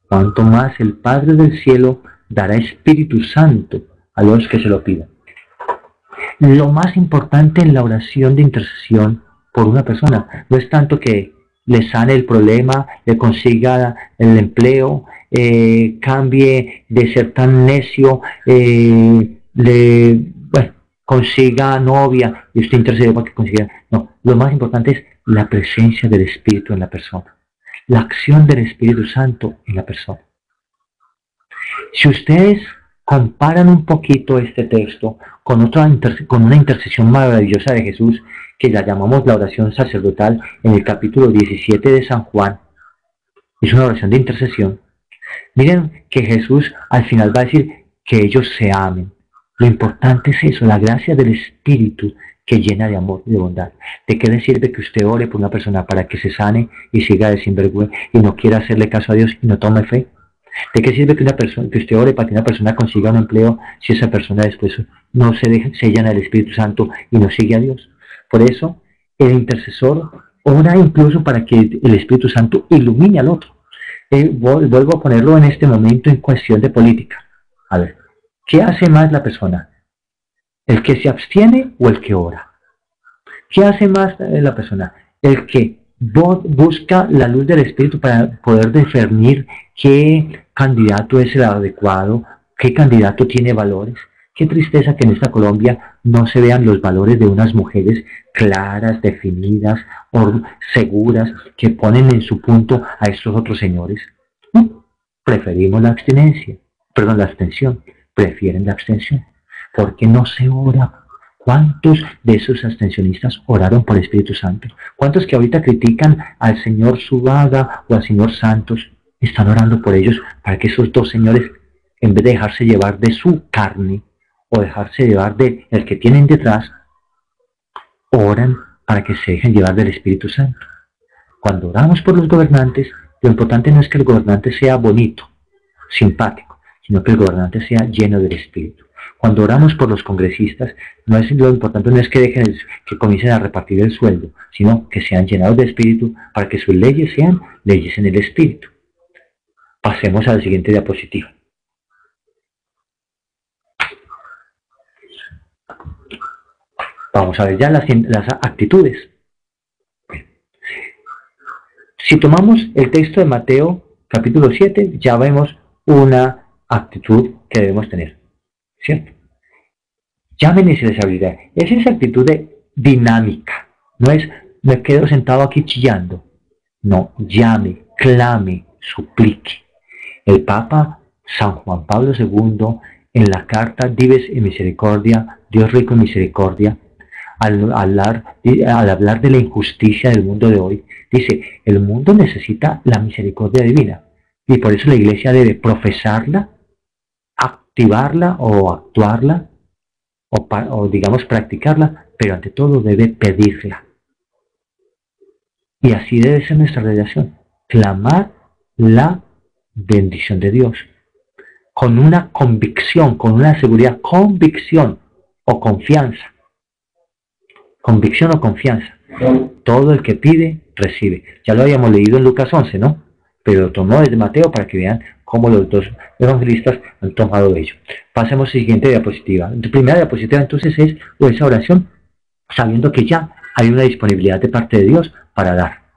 cuanto más el Padre del cielo dará Espíritu Santo a los que se lo pidan. Lo más importante en la oración de intercesión por una persona no es tanto que le sane el problema, le consiga el empleo, cambie de ser tan necio, consiga novia y usted intercede para que consiga. No, lo más importante es la presencia del Espíritu en la persona, la acción del Espíritu Santo en la persona. Si ustedes comparan un poquito este texto con una intercesión maravillosa de Jesús, que la llamamos la oración sacerdotal en el capítulo 17 de San Juan, es una oración de intercesión. Miren que Jesús al final va a decir que ellos se amen. Lo importante es eso, la gracia del Espíritu que llena de amor y de bondad. ¿De qué le sirve que usted ore por una persona para que se sane y siga de sinvergüenza y no quiera hacerle caso a Dios y no tome fe? ¿De qué sirve que una persona, que usted ore para que una persona consiga un empleo si esa persona después no se llena del Espíritu Santo y no sigue a Dios? Por eso, el intercesor ora incluso para que el Espíritu Santo ilumine al otro. Vuelvo a ponerlo en este momento en cuestión de política. A ver, ¿qué hace más la persona? ¿El que se abstiene o el que ora? ¿Qué hace más la persona? El que busca la luz del Espíritu para poder discernir qué candidato es el adecuado, qué candidato tiene valores. Qué tristeza que en esta Colombia no se vean los valores de unas mujeres claras, definidas, seguras, que ponen en su punto a estos otros señores. Preferimos la abstinencia, perdón, la abstención, prefieren la abstención, porque no se ora. ¿Cuántos de esos abstencionistas oraron por el Espíritu Santo? ¿Cuántos que ahorita critican al señor Zuluaga o al señor Santos están orando por ellos para que esos dos señores, en vez de dejarse llevar de su carne o dejarse llevar de el que tienen detrás, oran para que se dejen llevar del Espíritu Santo? Cuando oramos por los gobernantes, lo importante no es que el gobernante sea bonito, simpático, sino que el gobernante sea lleno del Espíritu. Cuando oramos por los congresistas, lo importante no es que que comiencen a repartir el sueldo, sino que sean llenados de Espíritu para que sus leyes sean leyes en el Espíritu. Pasemos a la siguiente diapositiva. Vamos a ver ya las actitudes. Si tomamos el texto de Mateo capítulo 7, ya vemos una actitud que debemos tener, ¿cierto? Llamen esa habilidad. Es esa actitud de dinámica. No es, me quedo sentado aquí chillando. No, llame, clame, suplique. El Papa San Juan Pablo II, en la carta Dives y Misericordia, Dios rico en misericordia, al hablar de la injusticia del mundo de hoy, dice, el mundo necesita la misericordia divina. Y por eso la Iglesia debe profesarla, activarla o actuarla, o digamos practicarla, pero ante todo debe pedirla. Y así debe ser nuestra relación, clamar la bendición de Dios, con una convicción, con una seguridad, convicción o confianza. Convicción o confianza. Todo el que pide, recibe. Ya lo habíamos leído en Lucas 11, ¿no? Pero lo tomó desde Mateo para que vean cómo los dos evangelistas han tomado de ello. Pasemos a la siguiente diapositiva. La primera diapositiva entonces es esa oración, sabiendo que ya hay una disponibilidad de parte de Dios para dar.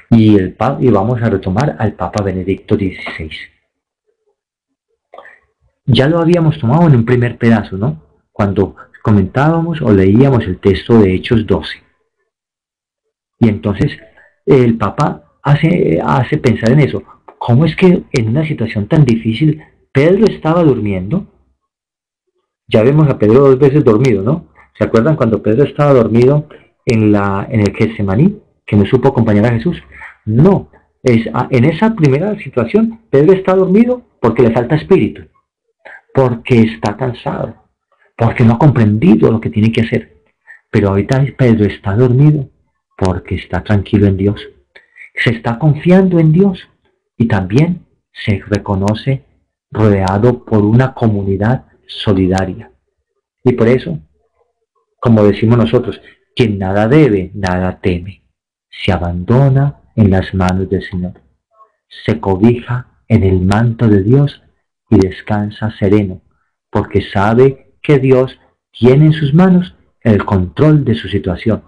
Y vamos a retomar al Papa Benedicto XVI. Ya lo habíamos tomado en un primer pedazo, ¿no? Cuando comentábamos o leíamos el texto de Hechos 12. Y entonces el Papa hace pensar en eso. ¿Cómo es que en una situación tan difícil Pedro estaba durmiendo? Ya vemos a Pedro 2 veces dormido, ¿no? ¿Se acuerdan cuando Pedro estaba dormido en el Getsemaní, que no supo acompañar a Jesús? No, en esa primera situación Pedro está dormido porque le falta espíritu, porque está cansado, porque no ha comprendido lo que tiene que hacer. Pero ahorita Pedro está dormido porque está tranquilo en Dios. Se está confiando en Dios y también se reconoce rodeado por una comunidad solidaria. Y por eso, como decimos nosotros, quien nada debe, nada teme. Se abandona en las manos del Señor. Se cobija en el manto de Dios y descansa sereno, porque sabe que Dios tiene en sus manos el control de su situación.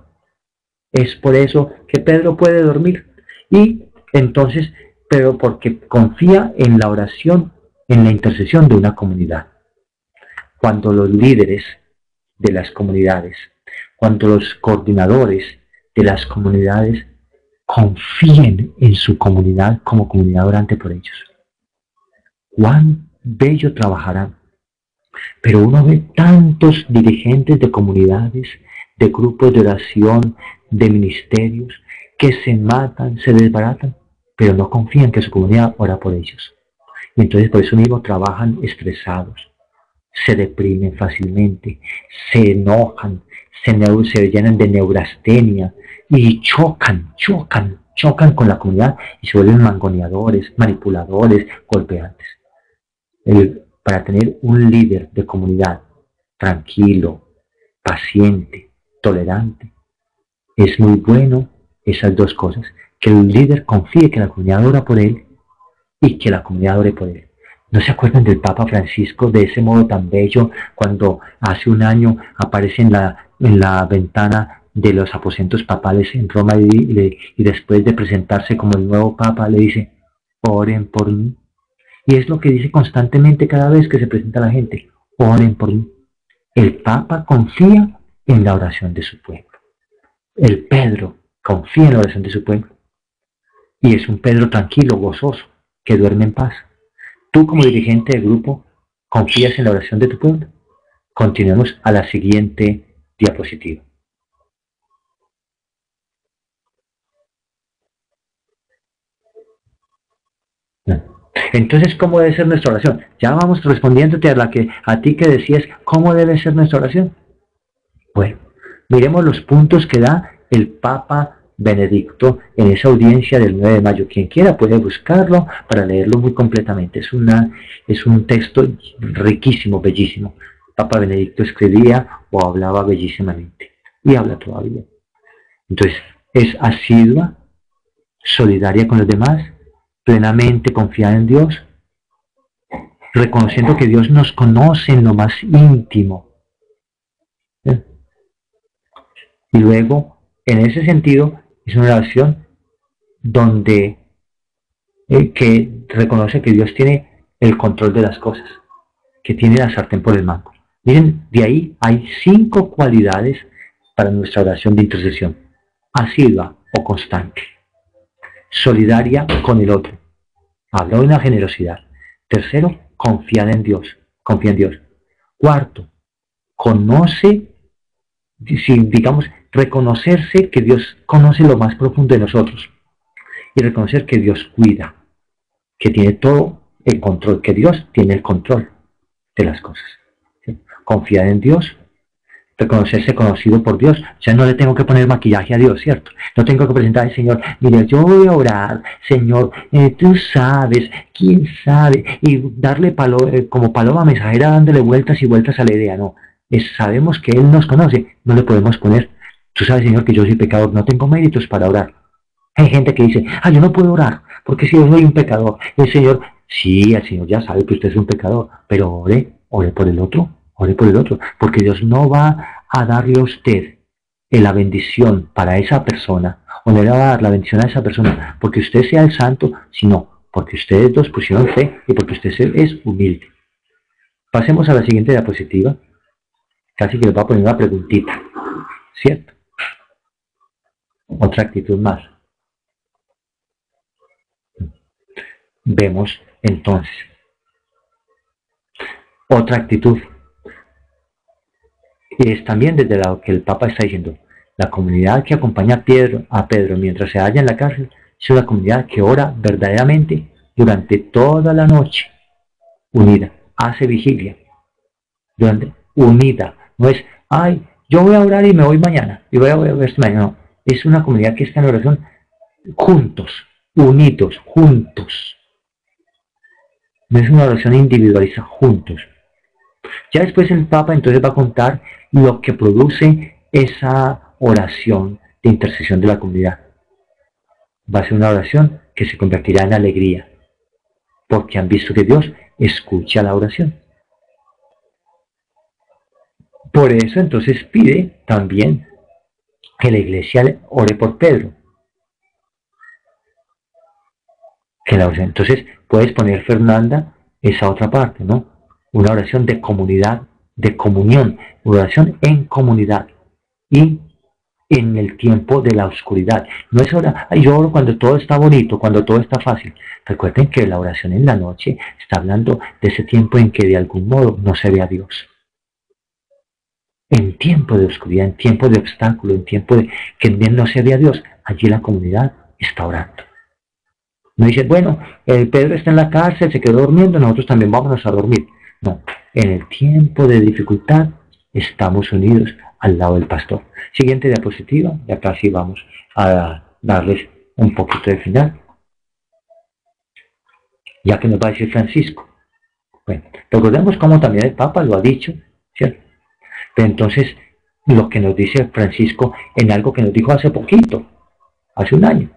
Es por eso que Pedro puede dormir. Y entonces, pero porque confía en la oración, en la intercesión de una comunidad. Cuando los líderes de las comunidades, cuando los coordinadores de las comunidades confíen en su comunidad como comunidad orante por ellos, cuán bello trabajarán. Pero uno ve tantos dirigentes de comunidades, de grupos de oración, de ministerios, que se matan, se desbaratan, pero no confían que su comunidad ora por ellos. Y entonces por eso mismo trabajan estresados, se deprimen fácilmente, se enojan, se llenan de neurastenia y chocan chocan con la comunidad y se vuelven mangoneadores, manipuladores, golpeantes. Para tener un líder de comunidad tranquilo, paciente, tolerante, es muy bueno esas dos cosas, que el líder confíe que la comunidad ora por él y que la comunidad ore por él. ¿No se acuerdan del Papa Francisco de ese modo tan bello cuando hace un año aparece en la ventana de los aposentos papales en Roma y después de presentarse como el nuevo Papa le dice, oren por mí? Y es lo que dice constantemente cada vez que se presenta a la gente, oren por mí. El Papa confía en la oración de su pueblo. El Pedro confía en la oración de su pueblo. Y es un Pedro tranquilo, gozoso, que duerme en paz. Tú como dirigente del grupo, ¿confías en la oración de tu pueblo? Continuemos a la siguiente diapositiva. Entonces, ¿cómo debe ser nuestra oración? Ya vamos respondiéndote a ti que decías, ¿cómo debe ser nuestra oración? Bueno, miremos los puntos que da el Papa Benedicto en esa audiencia del 9 de mayo. Quien quiera puede buscarlo para leerlo muy completamente. Es un texto riquísimo, bellísimo. Papa Benedicto escribía o hablaba bellísimamente y habla todavía. Entonces, es asidua, solidaria con los demás, plenamente confiada en Dios, reconociendo que Dios nos conoce en lo más íntimo. Y luego, en ese sentido, es una oración donde que reconoce que Dios tiene el control de las cosas, que tiene la sartén por el mango. Miren, de ahí hay 5 cualidades para nuestra oración de intercesión. Asidua o constante. Solidaria con el otro. Habla de una generosidad. Tercero, confiar en Dios. Confía en Dios. Cuarto, conoce, digamos, reconocerse que Dios conoce lo más profundo de nosotros. Y reconocer que Dios cuida, que tiene todo el control, que Dios tiene el control de las cosas. ¿Sí? Confiar en Dios, reconocerse conocido por Dios. O sea, no le tengo que poner maquillaje a Dios, ¿cierto? No tengo que presentar al Señor, mire, yo voy a orar, Señor, tú sabes, quién sabe, y darle como paloma mensajera dándole vueltas y vueltas a la idea, no. Sabemos que Él nos conoce, no le podemos poner, tú sabes, Señor, que yo soy pecador, no tengo méritos para orar. Hay gente que dice, yo no puedo orar, porque si yo soy un pecador, el Señor ya sabe que usted es un pecador, pero ore por el otro, porque Dios no va a darle a usted la bendición para esa persona, o no le va a dar la bendición a esa persona porque usted sea el santo, sino porque ustedes dos pusieron fe y porque usted es humilde. Pasemos a la siguiente diapositiva, casi que les voy a poner una preguntita, ¿cierto? Otra actitud más. Vemos entonces otra actitud. Es también desde lo que el Papa está diciendo. La comunidad que acompaña a Pedro mientras se halla en la cárcel es una comunidad que ora verdaderamente durante toda la noche, unida, hace vigilia, unida. No es, yo voy a orar y me voy mañana, y voy a ver mañana. No, es una comunidad que está en oración juntos, unidos, juntos. No es una oración individualista, juntos. Ya después el Papa entonces va a contar lo que produce esa oración de intercesión de la comunidad. Va a ser una oración que se convertirá en alegría, porque han visto que Dios escucha la oración. Por eso entonces pide también que la iglesia ore por Pedro. Entonces puedes poner, Fernanda, esa otra parte, ¿no? Una oración de comunidad, de comunión, una oración en comunidad y en el tiempo de la oscuridad. No es orar, yo oro cuando todo está bonito, cuando todo está fácil. Recuerden que la oración en la noche está hablando de ese tiempo en que de algún modo no se ve a Dios. En tiempo de oscuridad, en tiempo de obstáculo, en tiempo de que no se ve a Dios, allí la comunidad está orando. No dice, bueno, Pedro está en la cárcel, se quedó durmiendo, nosotros también vámonos a dormir. No, en el tiempo de dificultad estamos unidos al lado del pastor. Siguiente diapositiva, ya casi vamos a darles un poquito del final, ya que nos va a decir Francisco. Bueno, recordemos cómo también el Papa lo ha dicho, ¿cierto? Pero entonces, lo que nos dice Francisco en algo que nos dijo hace poquito, hace un año,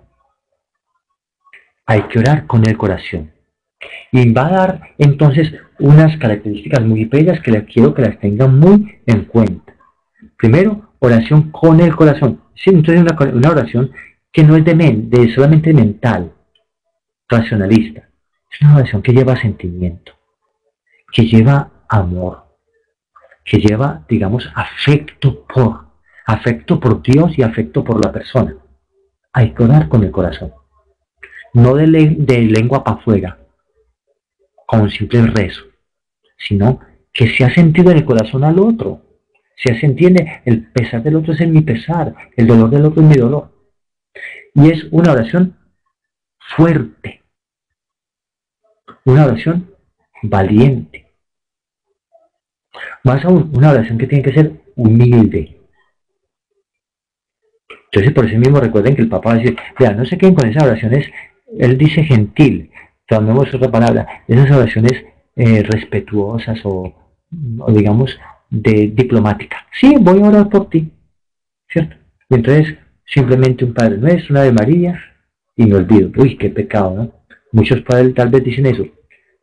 hay que orar con el corazón. Y va a dar entonces unas características muy bellas que quiero que las tengan muy en cuenta. Primero, oración con el corazón. Sí, entonces una oración que no es de solamente mental, racionalista. Es una oración que lleva sentimiento, que lleva amor, que lleva, digamos, afecto por Dios y afecto por la persona. Hay que orar con el corazón, no de lengua para afuera, con un simple rezo, sino que se ha sentido en el corazón al otro. Se entiende, el pesar del otro es mi pesar, el dolor del otro es mi dolor. Y es una oración fuerte, una oración valiente. Más aún, una oración que tiene que ser humilde. Entonces, por eso mismo recuerden que el Papa va a decir, vea, no se queden con esas oraciones, él dice gentil, tomemos otra palabra, esas oraciones respetuosas o digamos diplomática. Sí, voy a orar por ti, ¿cierto? Y entonces simplemente un Padre Nuestro, una Ave María y me olvido. Uy, qué pecado, ¿no? Muchos padres tal vez dicen eso.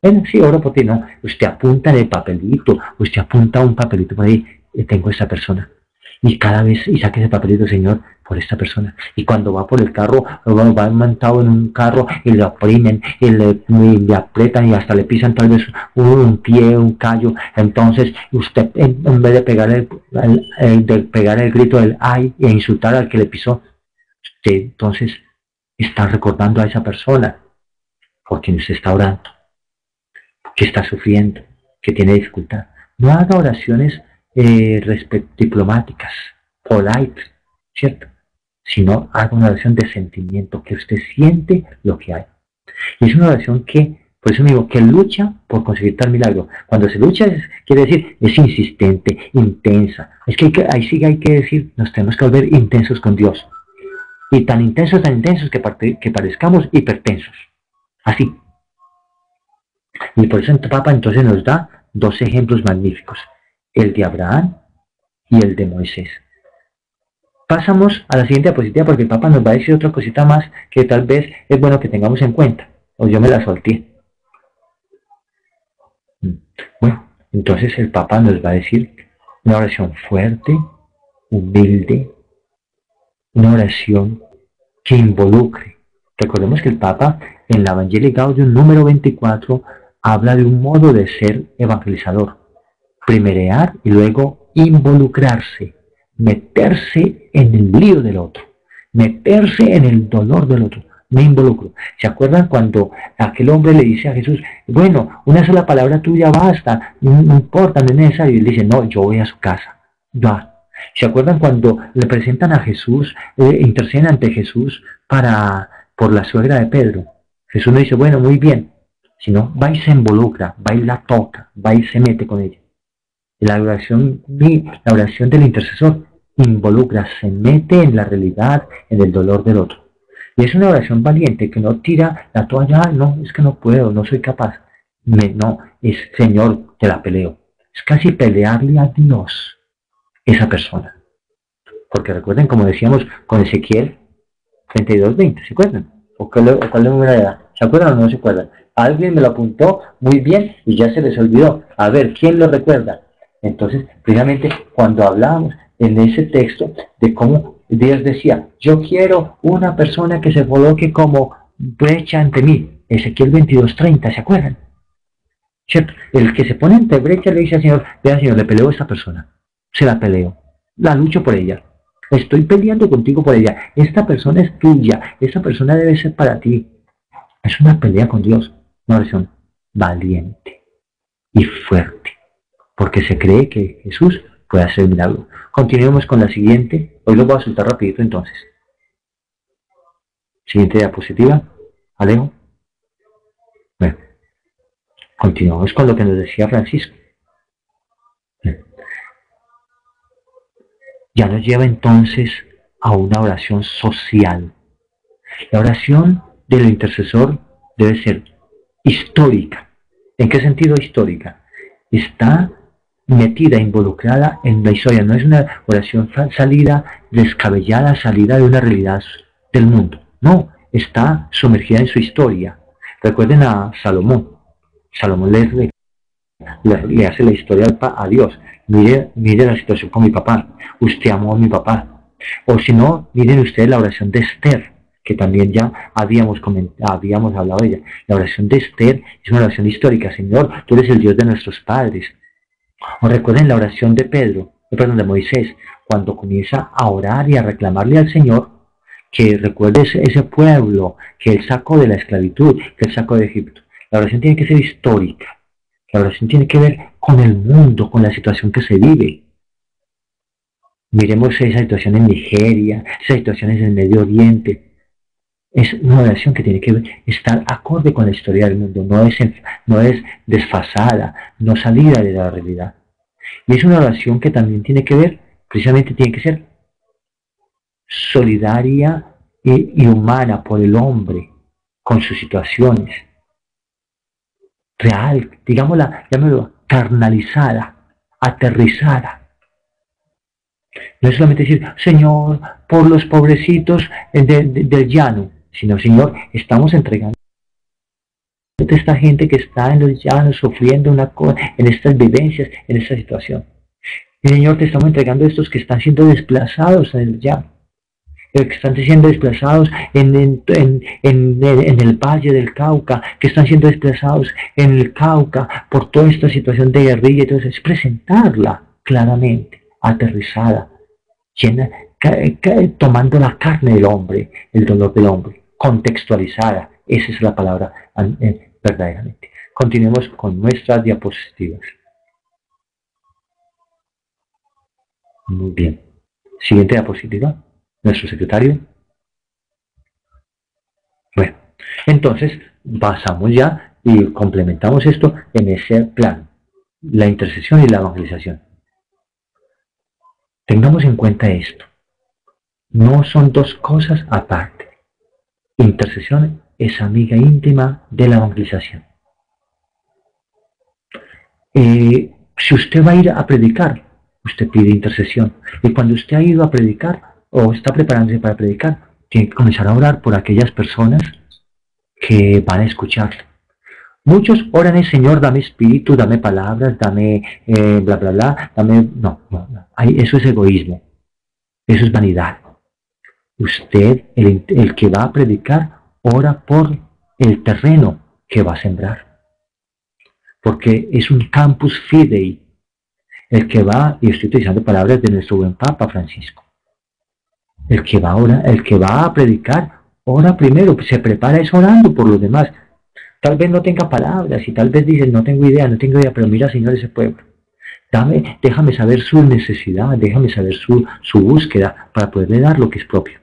Bueno, sí, oro por ti, no. Usted apunta en el papelito, usted apunta un papelito por ahí, tengo esta persona. Y cada vez, y saque ese papelito, Señor, por esta persona. Y cuando va por el carro, va montado en un carro y le oprimen, y le aprietan y hasta le pisan tal vez un pie, un callo. Entonces, usted, en vez de pegar el grito del ay e insultar al que le pisó, usted entonces está recordando a esa persona por quien usted está orando, que está sufriendo, que tiene dificultad. No haga oraciones diplomáticas, polite, ¿cierto? Sino haga una oración de sentimiento, que usted siente lo que hay. Y es una oración que, por eso mismo, que lucha por conseguir tal milagro. Cuando se lucha, quiere decir, es insistente, intensa. Es que, ahí sí hay que decir, nos tenemos que volver intensos con Dios. Y tan intensos que parezcamos hipertensos. Así. Y por eso el Papa entonces nos da dos ejemplos magníficos, el de Abraham y el de Moisés. Pasamos a la siguiente diapositiva porque el Papa nos va a decir otra cosita más que tal vez es bueno que tengamos en cuenta, o yo me la solté. Bueno, entonces el Papa nos va a decir una oración fuerte, humilde, una oración que involucre. Recordemos que el Papa en la Evangelii Gaudium número 24 habla de un modo de ser evangelizador, primerear y luego involucrarse, meterse en el lío del otro, meterse en el dolor del otro. Me involucro. ¿Se acuerdan cuando aquel hombre le dice a Jesús, bueno, una sola palabra tuya basta, no importa, no es necesario? Y él dice, no, yo voy a su casa. Va. ¿Se acuerdan cuando le presentan a Jesús, interceden ante Jesús por la suegra de Pedro? Jesús no dice, bueno, muy bien, sino va y se involucra, va y la toca, va y se mete con ella. La oración del intercesor involucra, se mete en la realidad, en el dolor del otro. Y es una oración valiente que no tira la toalla, no, es que no puedo, no soy capaz. No, es Señor, te la peleo. Es casi pelearle a Dios esa persona. Porque recuerden, como decíamos con Ezequiel 32:20, ¿se acuerdan? ¿O cuál es el número de edad? ¿Se acuerdan o no se acuerdan? Alguien me lo apuntó muy bien y ya se les olvidó. A ver, ¿quién lo recuerda? Entonces, precisamente cuando hablábamos en ese texto de cómo Dios decía, yo quiero una persona que se coloque como brecha ante mí. Ezequiel 22:30, ¿se acuerdan? ¿Cierto? El que se pone ante brecha le dice al Señor, vea Señor, le peleo a esta persona. Se la peleo. La lucho por ella. Estoy peleando contigo por ella. Esta persona es tuya. Esta persona debe ser para ti. Es una pelea con Dios. Una oración valiente y fuerte. Porque se cree que Jesús puede hacer el milagro. Continuemos con la siguiente. Hoy lo voy a soltar rapidito entonces. Siguiente diapositiva. Alejo. Bueno. Continuamos con lo que nos decía Francisco. Ya nos lleva entonces a una oración social. La oración del intercesor debe ser histórica. ¿En qué sentido histórica? Está metida, involucrada en la historia. No es una oración salida, descabellada, salida de una realidad del mundo. No, está sumergida en su historia. Recuerden a Salomón. Salomón le hace la historia a Dios. Mire la situación con mi papá. Usted amó a mi papá. O si no, miren ustedes la oración de Esther, que también ya habíamos hablado de ella. La oración de Esther es una oración histórica. Señor, tú eres el Dios de nuestros padres. O recuerden la oración de de Moisés, cuando comienza a orar y a reclamarle al Señor que recuerde ese pueblo que él sacó de la esclavitud, que él sacó de Egipto. La oración tiene que ser histórica. La oración tiene que ver con el mundo, con la situación que se vive. Miremos esa situación en Nigeria, esas situaciones en el Medio Oriente. Es una oración que tiene que estar acorde con la historia del mundo, no es desfasada, no salida de la realidad. Y es una oración que también tiene que ver, precisamente tiene que ser solidaria y humana por el hombre, con sus situaciones. Real, digámosla, llamémoslo, carnalizada, aterrizada. No es solamente decir, Señor, por los pobrecitos del llano, sino, Señor, estamos entregando a esta gente que está en los llanos sufriendo en estas vivencias, en esta situación. Y, Señor, te estamos entregando a estos que están siendo desplazados en el llano, que están siendo desplazados en el valle del Cauca, que están siendo desplazados en el Cauca por toda esta situación de guerrilla. Entonces, es presentarla claramente, aterrizada, llena, tomando la carne del hombre, el dolor del hombre, contextualizada. Esa es la palabra verdaderamente. Continuemos con nuestras diapositivas. Muy bien. Siguiente diapositiva. Nuestro secretario. Bueno, entonces basamos ya y complementamos esto en ese plan, la intercesión y la evangelización. Tengamos en cuenta esto. No son dos cosas aparte. Intercesión es amiga íntima de la evangelización. Si usted va a ir a predicar, usted pide intercesión. Y cuando usted ha ido a predicar o está preparándose para predicar, tiene que comenzar a orar por aquellas personas que van a escucharle. Muchos oran el Señor, dame espíritu, dame palabras, dame bla, bla, bla, dame... No. Eso es egoísmo. Eso es vanidad. Usted, el que va a predicar, ora por el terreno que va a sembrar. Porque es un campus fidei. El que va, y estoy utilizando palabras de nuestro buen Papa Francisco, el que va a predicar, ora primero, se prepara es orando por los demás. Tal vez no tenga palabras y tal vez dice, no tengo idea, pero mira, Señor, ese pueblo. Déjame saber su necesidad, déjame saber su búsqueda para poderle dar lo que es propio.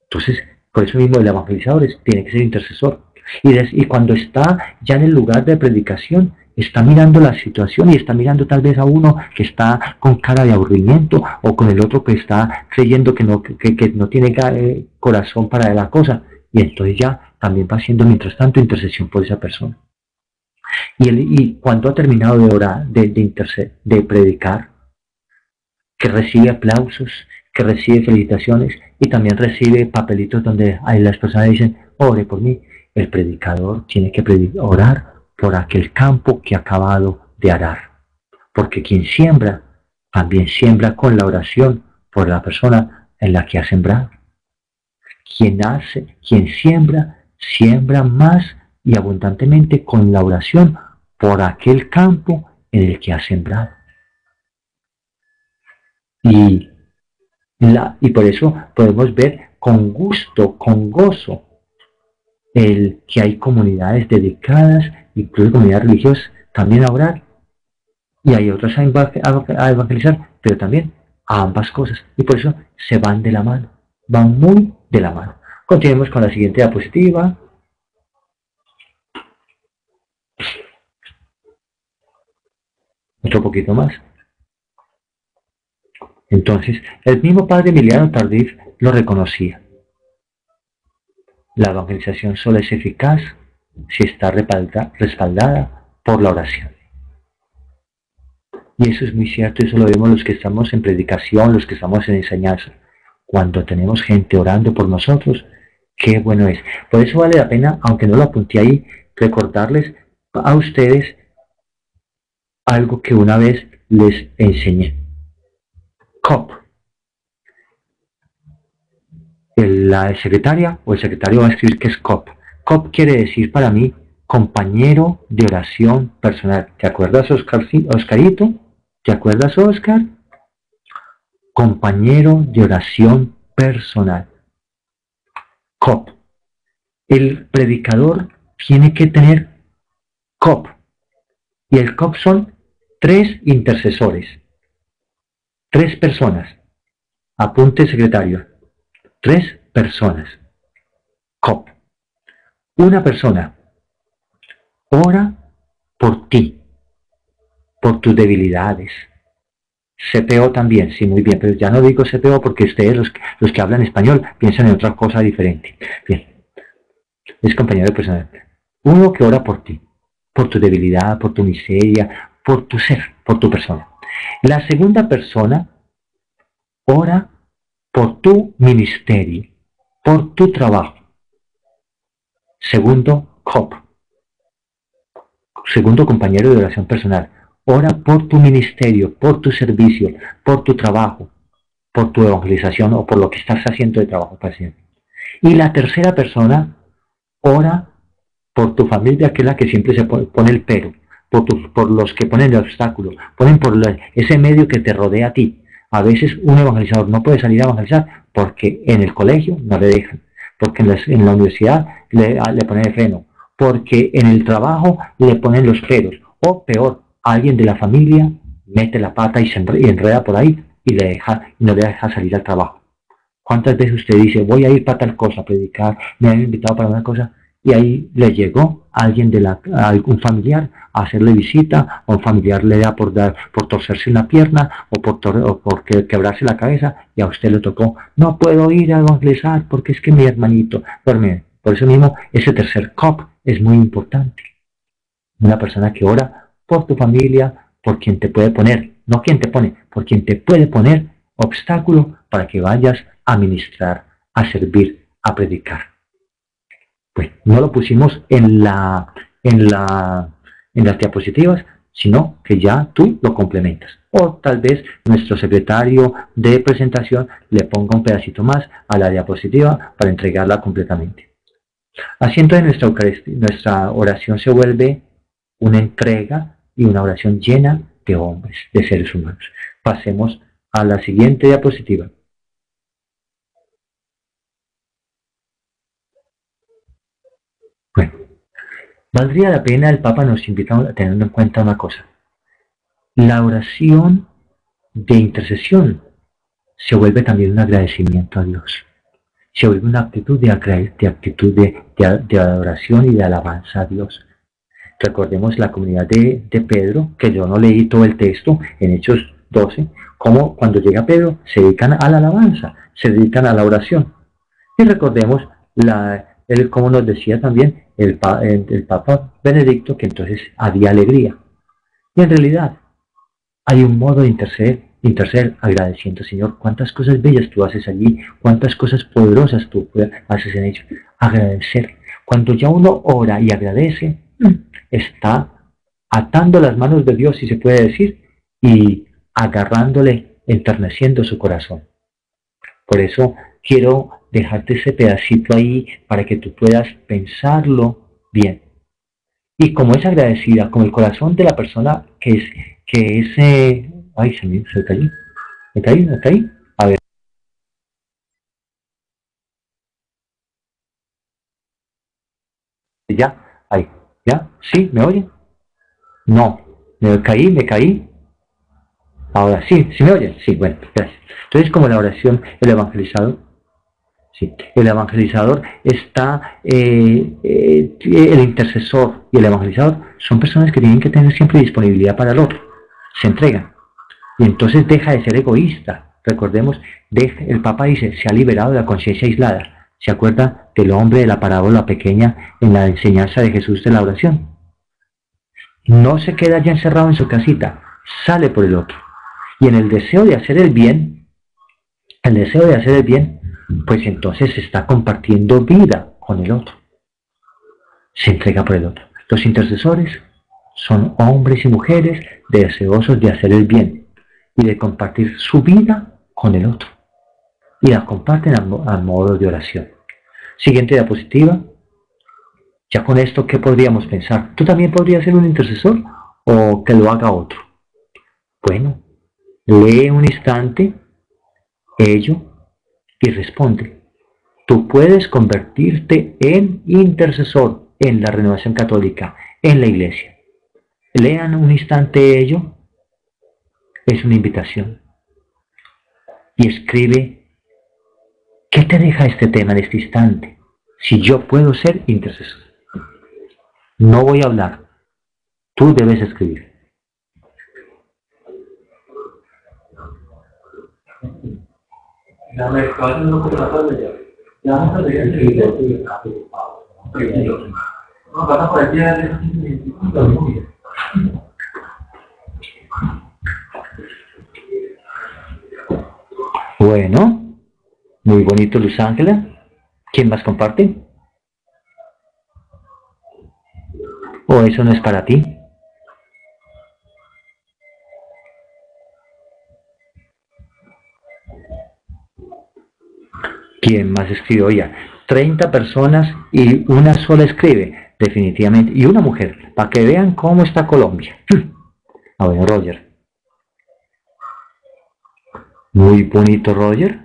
Entonces, por eso mismo el evangelizador tiene que ser intercesor. Y cuando está ya en el lugar de predicación, está mirando la situación y está mirando tal vez a uno que está con cara de aburrimiento o con el otro que está creyendo que no tiene corazón para la cosa. Y entonces ya también va haciendo mientras tanto intercesión por esa persona. Y cuando ha terminado de orar, de predicar, que recibe aplausos, que recibe felicitaciones y también recibe papelitos donde las personas dicen, ore por mí. El predicador tiene que orar por aquel campo que ha acabado de arar. Porque quien siembra, también siembra con la oración por la persona en la que ha sembrado. Quien siembra, siembra más y abundantemente con la oración por aquel campo en el que ha sembrado. Y por eso podemos ver con gusto, con gozo, el que hay comunidades dedicadas, incluso comunidades religiosas, también a orar, y hay otras a evangelizar, pero también a ambas cosas, y por eso se van de la mano, van muy de la mano. Continuemos con la siguiente diapositiva. Otro poquito más. Entonces, el mismo padre Emiliano Tardif lo reconocía. La evangelización solo es eficaz si está respaldada por la oración. Y eso es muy cierto, eso lo vemos los que estamos en predicación, los que estamos en enseñanza. Cuando tenemos gente orando por nosotros, qué bueno es. Por eso vale la pena, aunque no lo apunté ahí, recordarles a ustedes algo que una vez les enseñé. COP. La secretaria o el secretario va a escribir que es COP. COP quiere decir para mí compañero de oración personal. ¿Te acuerdas, Oscarito? ¿Te acuerdas, Oscar? Compañero de oración personal. COP. El predicador tiene que tener COP. Y el COP son 3 intercesores. 3 personas. Apunte, secretario. 3 personas. COP. Una persona ora por ti, por tus debilidades. CPO también, sí, muy bien, pero ya no digo CPO porque ustedes, los que hablan español, piensan en otra cosa diferente. Bien, es compañero de personal. Uno que ora por ti, por tu debilidad, por tu miseria, por tu ser, por tu persona. La segunda persona ora por tu ministerio, por tu trabajo. Segundo, COP. Segundo compañero de oración personal. Ora por tu ministerio, por tu servicio, por tu trabajo, por tu evangelización o por lo que estás haciendo de trabajo para siempre. Y la tercera persona ora por tu familia, que es la que siempre se pone el pero, por los que ponen el obstáculo, ponen por ese medio que te rodea a ti. A veces un evangelizador no puede salir a evangelizar porque en el colegio no le dejan, porque en la universidad le ponen el freno, porque en el trabajo le ponen los peros, o peor, alguien de la familia mete la pata y enreda por ahí y no le deja salir al trabajo. ¿Cuántas veces usted dice, voy a ir para tal cosa, a predicar, me han invitado para una cosa, y ahí le llegó alguien a algún familiar a hacerle visita, o un familiar le da por torcerse una pierna, o por quebrarse la cabeza, y a usted le tocó, no puedo ir a evangelizar porque es que mi hermanito duerme? Por eso mismo, ese tercer COP es muy importante. Una persona que ora por tu familia, por quien te puede poner, no quien te pone, por quien te puede poner obstáculo para que vayas a ministrar, a servir, a predicar. Pues no lo pusimos en las diapositivas, sino que ya tú lo complementas. O tal vez nuestro secretario de presentación le ponga un pedacito más a la diapositiva para entregarla completamente. Así entonces nuestra oración se vuelve una entrega y una oración llena de hombres, de seres humanos. Pasemos a la siguiente diapositiva. Bueno, valdría la pena, el Papa nos invita a tener en cuenta una cosa. La oración de intercesión se vuelve también un agradecimiento a Dios. Se vuelve una actitud de adoración y de alabanza a Dios. Recordemos la comunidad de Pedro, que yo no leí todo el texto en Hechos 12, como cuando llega Pedro se dedican a la alabanza, se dedican a la oración. Y recordemos como nos decía también el Papa Benedicto, que entonces había alegría. Y en realidad hay un modo de interceder agradeciendo, Señor, cuántas cosas bellas tú haces allí, cuántas cosas poderosas tú haces en ellos. Agradecer. Cuando ya uno ora y agradece, está atando las manos de Dios, si se puede decir, y agarrándole, enterneciendo su corazón. Por eso quiero dejarte ese pedacito ahí para que tú puedas pensarlo bien. Y como es agradecida, con el corazón de la persona ay, se cayó. ¿Me caí? A ver. Ya, ahí. ¿Ya? ¿Sí? ¿Me oyen? No. ¿Me caí? Ahora sí, ¿sí me oyen? Sí, bueno, gracias. Entonces, como la oración, el evangelizador, sí, el evangelizador está, el intercesor y el evangelizador son personas que tienen que tener siempre disponibilidad para el otro, se entregan. Y entonces deja de ser egoísta. Recordemos, el Papa dice, se ha liberado de la conciencia aislada. ¿Se acuerda del hombre de la parábola pequeña en la enseñanza de Jesús de la oración? No se queda ya encerrado en su casita, sale por el otro. Y en el deseo de hacer el bien, pues entonces se está compartiendo vida con el otro. Se entrega por el otro. Los intercesores son hombres y mujeres deseosos de hacer el bien y de compartir su vida con el otro. Y la comparten a modo de oración. Siguiente diapositiva. Ya con esto, ¿qué podríamos pensar? ¿Tú también podrías ser un intercesor o que lo haga otro? Bueno, lee un instante ello y responde. Tú puedes convertirte en intercesor en la Renovación Católica, en la Iglesia. Lean un instante ello. Es una invitación. Y escribe, ¿qué te deja este tema en este instante? Si yo puedo ser intercesor. No voy a hablar. Tú debes escribir. Bueno, muy bonito, Luz Ángela. ¿Quién más comparte? ¿O eso no es para ti? ¿Quién más escribió? Ya, 30 personas y una sola escribe, definitivamente. Y una mujer, para que vean cómo está Colombia. A ver, Roger. Muy bonito, Roger.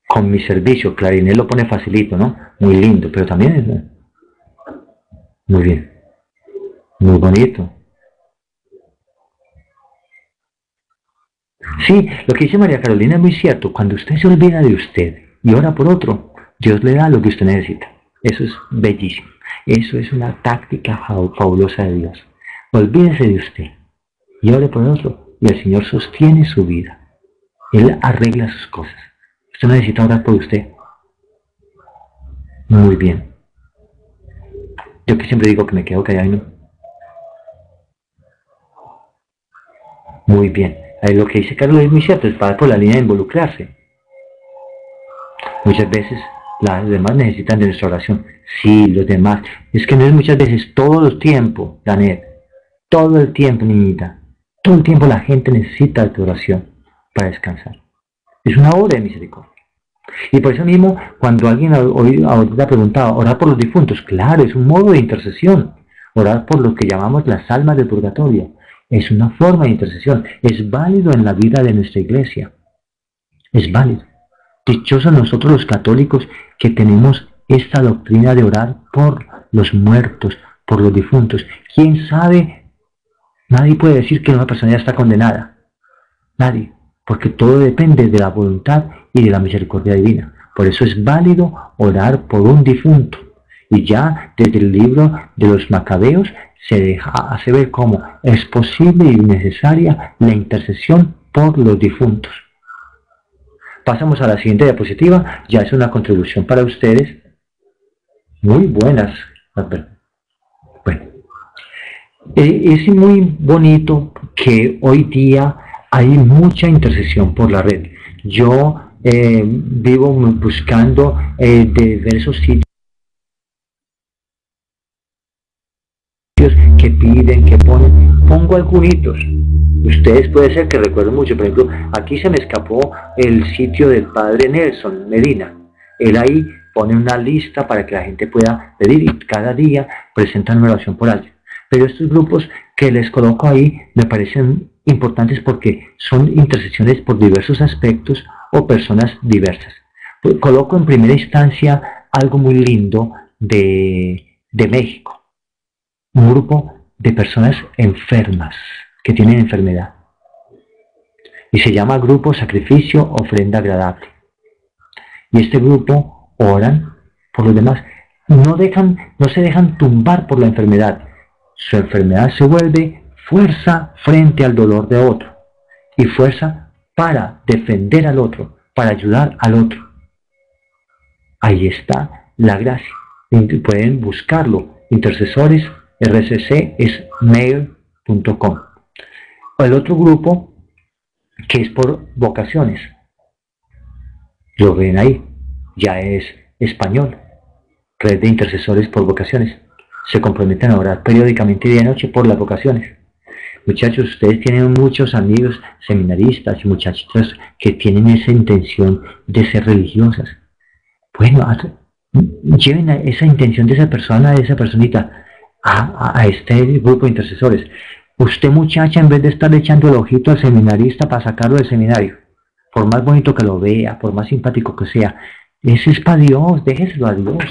Con mi servicio, Clarinet lo pone facilito, ¿no? Muy lindo, pero también es... Muy bien. Muy bonito. Sí, lo que dice María Carolina es muy cierto. Cuando usted se olvida de usted y ora por otro, Dios le da lo que usted necesita. Eso es bellísimo. Eso es una táctica fabulosa de Dios. Olvídese de usted y ore por el otro, y el Señor sostiene su vida. Él arregla sus cosas. Usted no necesita orar por usted. Muy bien. Yo que siempre digo que me quedo callado, ¿no? Muy bien. Ahí lo que dice Carlos es muy cierto, es para por la línea de involucrarse. Muchas veces los demás necesitan de nuestra oración. Sí, los demás. Es que no es muchas veces, todo el tiempo, Danet. Todo el tiempo, niñita. Todo el tiempo la gente necesita de tu oración para descansar. Es una obra de misericordia. Y por eso mismo, cuando alguien ahorita preguntaba, orar por los difuntos, claro, es un modo de intercesión. Orar por lo que llamamos las almas del purgatorio. Es una forma de intercesión. Es válido en la vida de nuestra iglesia. Es válido. Dichosos nosotros los católicos que tenemos esta doctrina de orar por los muertos, por los difuntos. ¿Quién sabe? Nadie puede decir que una persona ya está condenada. Nadie. Porque todo depende de la voluntad y de la misericordia divina. Por eso es válido orar por un difunto. Y ya desde el libro de los Macabeos se hace ver cómo es posible y necesaria la intercesión por los difuntos. Pasamos a la siguiente diapositiva. Ya es una contribución para ustedes. Muy buenas. Bueno. Es muy bonito que hoy día hay mucha intercesión por la red. Yo vivo buscando de diversos sitios que piden, que ponen. Pongo algunos. Ustedes puede ser que recuerden mucho. Por ejemplo, aquí se me escapó el sitio del padre Nelson Medina. Él ahí pone una lista para que la gente pueda pedir y cada día presentan una oración por alguien. Pero estos grupos que les coloco ahí me parecen importantes porque son intercesiones por diversos aspectos o personas diversas. Pues coloco en primera instancia algo muy lindo de México. Un grupo de personas enfermas que tienen enfermedad. Y se llama Grupo Sacrificio Ofrenda Agradable. Y este grupo oran por los demás. No se dejan tumbar por la enfermedad. Su enfermedad se vuelve fuerza frente al dolor de otro y fuerza para defender al otro, para ayudar al otro. Ahí está la gracia. Pueden buscarlo. Intercesores rccesmail.com. El otro grupo que es por vocaciones. Lo ven ahí. Ya es español. Red de intercesores por vocaciones. Se comprometen a orar periódicamente día y noche por las vocaciones. Muchachos, ustedes tienen muchos amigos seminaristas y muchachos que tienen esa intención de ser religiosas. Bueno, lleven a esa intención de esa persona, de esa personita, a este grupo de intercesores. Usted, muchacha, en vez de estar echando el ojito al seminarista para sacarlo del seminario, por más bonito que lo vea, por más simpático que sea, ese es para Dios, déjeselo a Dios.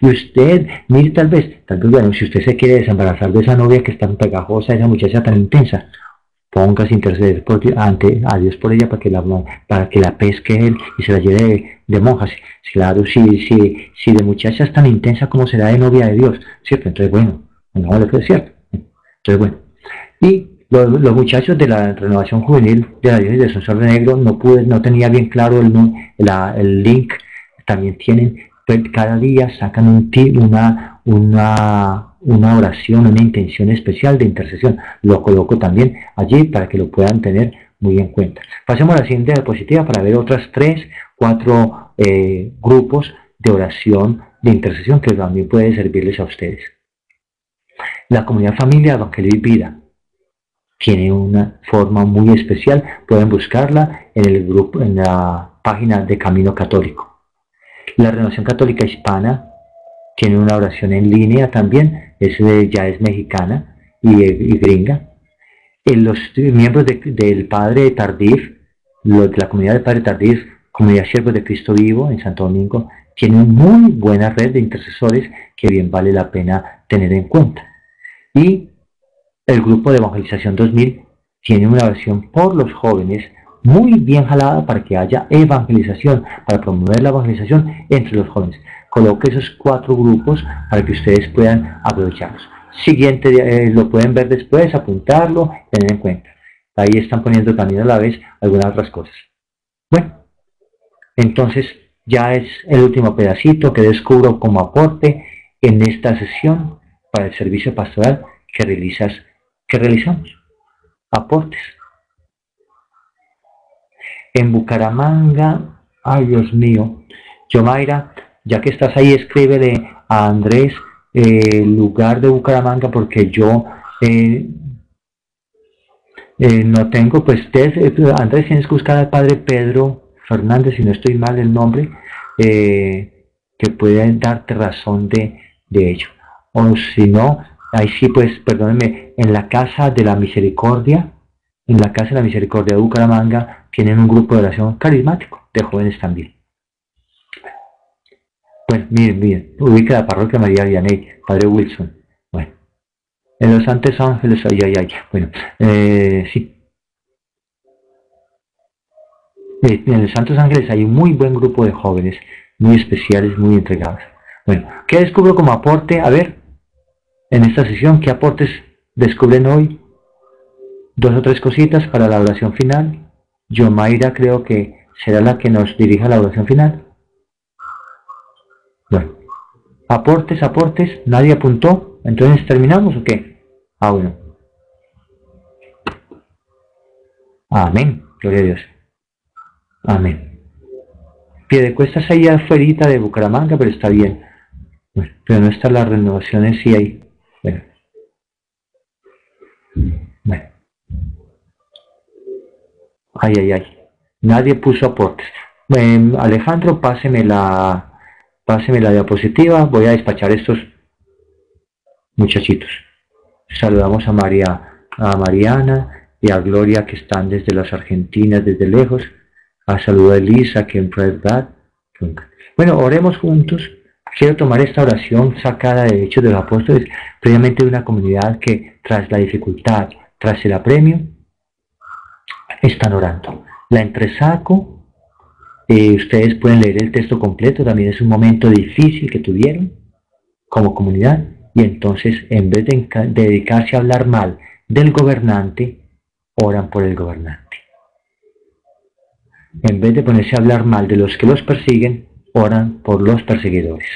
Y usted, mire, tal vez, bueno, si usted se quiere desembarazar de esa novia que es tan pegajosa, esa muchacha tan intensa, póngase a interceder ante a Dios por ella para que la pesque él y se la lleve de monjas. Claro, si de muchacha es tan intensa como será de novia de Dios, ¿cierto? Entonces, bueno, no vale que es cierto. Entonces, bueno. Y los muchachos de la renovación juvenil de la diócesis de Sonsón Negro, no tenía bien claro el link, también tienen, pues, cada día sacan una oración, una intención especial de intercesión. Lo coloco también allí para que lo puedan tener muy en cuenta. Pasemos a la siguiente diapositiva para ver otras 4 grupos de oración de intercesión que también puede servirles a ustedes. La comunidad familia, Evangelio y Vida tiene una forma muy especial. Pueden buscarla en el grupo, en la página de Camino Católico. La Renovación Católica Hispana tiene una oración en línea también, ya es mexicana y gringa. Los miembros del Padre Tardif, de la comunidad del Padre Tardif, Comunidad Siervos de Cristo Vivo en Santo Domingo, tiene una muy buena red de intercesores que bien vale la pena tener en cuenta. Y el grupo de Evangelización 2000 tiene una versión por los jóvenes muy bien jalada para que haya evangelización, para promover la evangelización entre los jóvenes. Coloque esos 4 grupos para que ustedes puedan aprovecharlos. Siguiente, lo pueden ver después, apuntarlo, tener en cuenta. Ahí están poniendo también a la vez algunas otras cosas. Bueno, entonces ya es el último pedacito que descubro como aporte en esta sesión para el servicio pastoral que realizamos. Aportes. En Bucaramanga, ay Dios mío, Yomaira, ya que estás ahí, escríbele a Andrés el lugar de Bucaramanga, porque yo no tengo, pues Andrés, tienes que buscar al padre Pedro Fernández, si no estoy mal el nombre, que puede darte razón de ello. O si no, ahí sí, pues, perdónenme, en la Casa de la Misericordia, de Bucaramanga, tienen un grupo de oración carismático, de jóvenes también. Bueno, miren, ubica la parroquia María Vianney, Padre Wilson. Bueno, en los Santos Ángeles, bueno, sí. En los Santos Ángeles hay un muy buen grupo de jóvenes, muy especiales, muy entregados. Bueno, ¿qué descubro como aporte? A ver, en esta sesión, ¿qué aportes descubren hoy? 2 o 3 cositas para la oración final. Yomaira creo que será la que nos dirija la oración final. Bueno, aportes, nadie apuntó, entonces ¿terminamos o qué? Bueno. Amén, gloria a Dios. Amén. Piedecuestas ahí afuera de Bucaramanga, pero está bien. Bueno, pero no está la renovación en sí ahí. Bueno. Ay. Nadie puso aportes. Alejandro, páseme la diapositiva. Voy a despachar estos muchachitos. Saludamos a Mariana y a Gloria, que están desde las Argentinas, desde lejos. Saludo a Elisa, que en verdad. Bueno, oremos juntos. Quiero tomar esta oración sacada de Hechos de los Apóstoles, previamente de una comunidad que tras la dificultad, tras el apremio, están orando. La entresaco. Ustedes pueden leer el texto completo. También es un momento difícil que tuvieron como comunidad, y entonces, en vez de dedicarse a hablar mal del gobernante, oran por el gobernante. En vez de ponerse a hablar mal de los que los persiguen, oran por los perseguidores.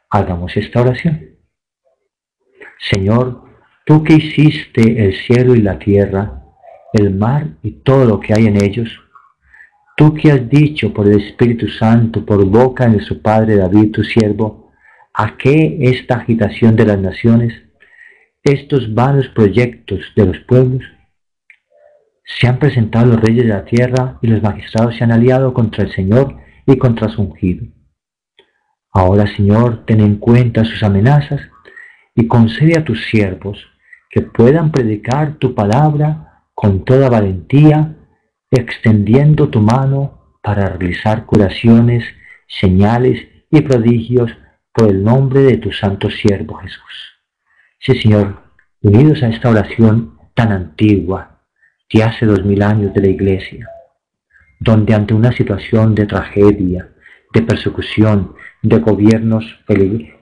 Hagamos esta oración. Señor, tú que hiciste el cielo y la tierra, el mar y todo lo que hay en ellos, tú que has dicho por el Espíritu Santo, por boca de su padre David, tu siervo, ¿a qué esta agitación de las naciones, estos vanos proyectos de los pueblos? Se han presentado los reyes de la tierra y los magistrados se han aliado contra el Señor y contra su ungido. Ahora, Señor, ten en cuenta sus amenazas y concede a tus siervos que puedan predicar tu palabra con toda valentía, extendiendo tu mano para realizar curaciones, señales y prodigios por el nombre de tu santo siervo Jesús. Sí, Señor, unidos a esta oración tan antigua, de hace 2000 años de la Iglesia, donde ante una situación de tragedia, de persecución, de gobiernos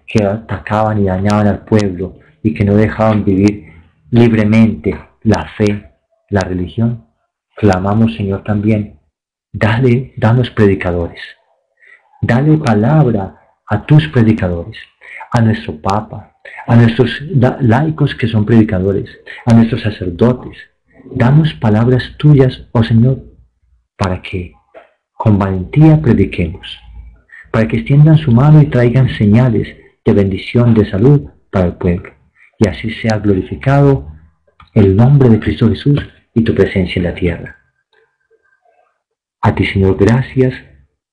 que atacaban y dañaban al pueblo y que no dejaban vivir libremente la fe, la religión, clamamos, Señor, también, danos predicadores, dale palabra a tus predicadores, a nuestro Papa, a nuestros laicos que son predicadores, a nuestros sacerdotes. Danos palabras tuyas, oh Señor, para que con valentía prediquemos, para que extiendan su mano y traigan señales de bendición, de salud para el pueblo, y así sea glorificado el nombre de Cristo Jesús y tu presencia en la tierra. A ti, Señor, gracias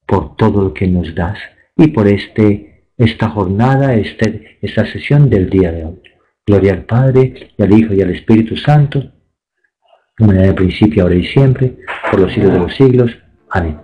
por todo lo que nos das y por esta jornada, esta sesión del día de hoy. Gloria al Padre, y al Hijo, y al Espíritu Santo, como en el principio, ahora y siempre, por los siglos de los siglos. Amén.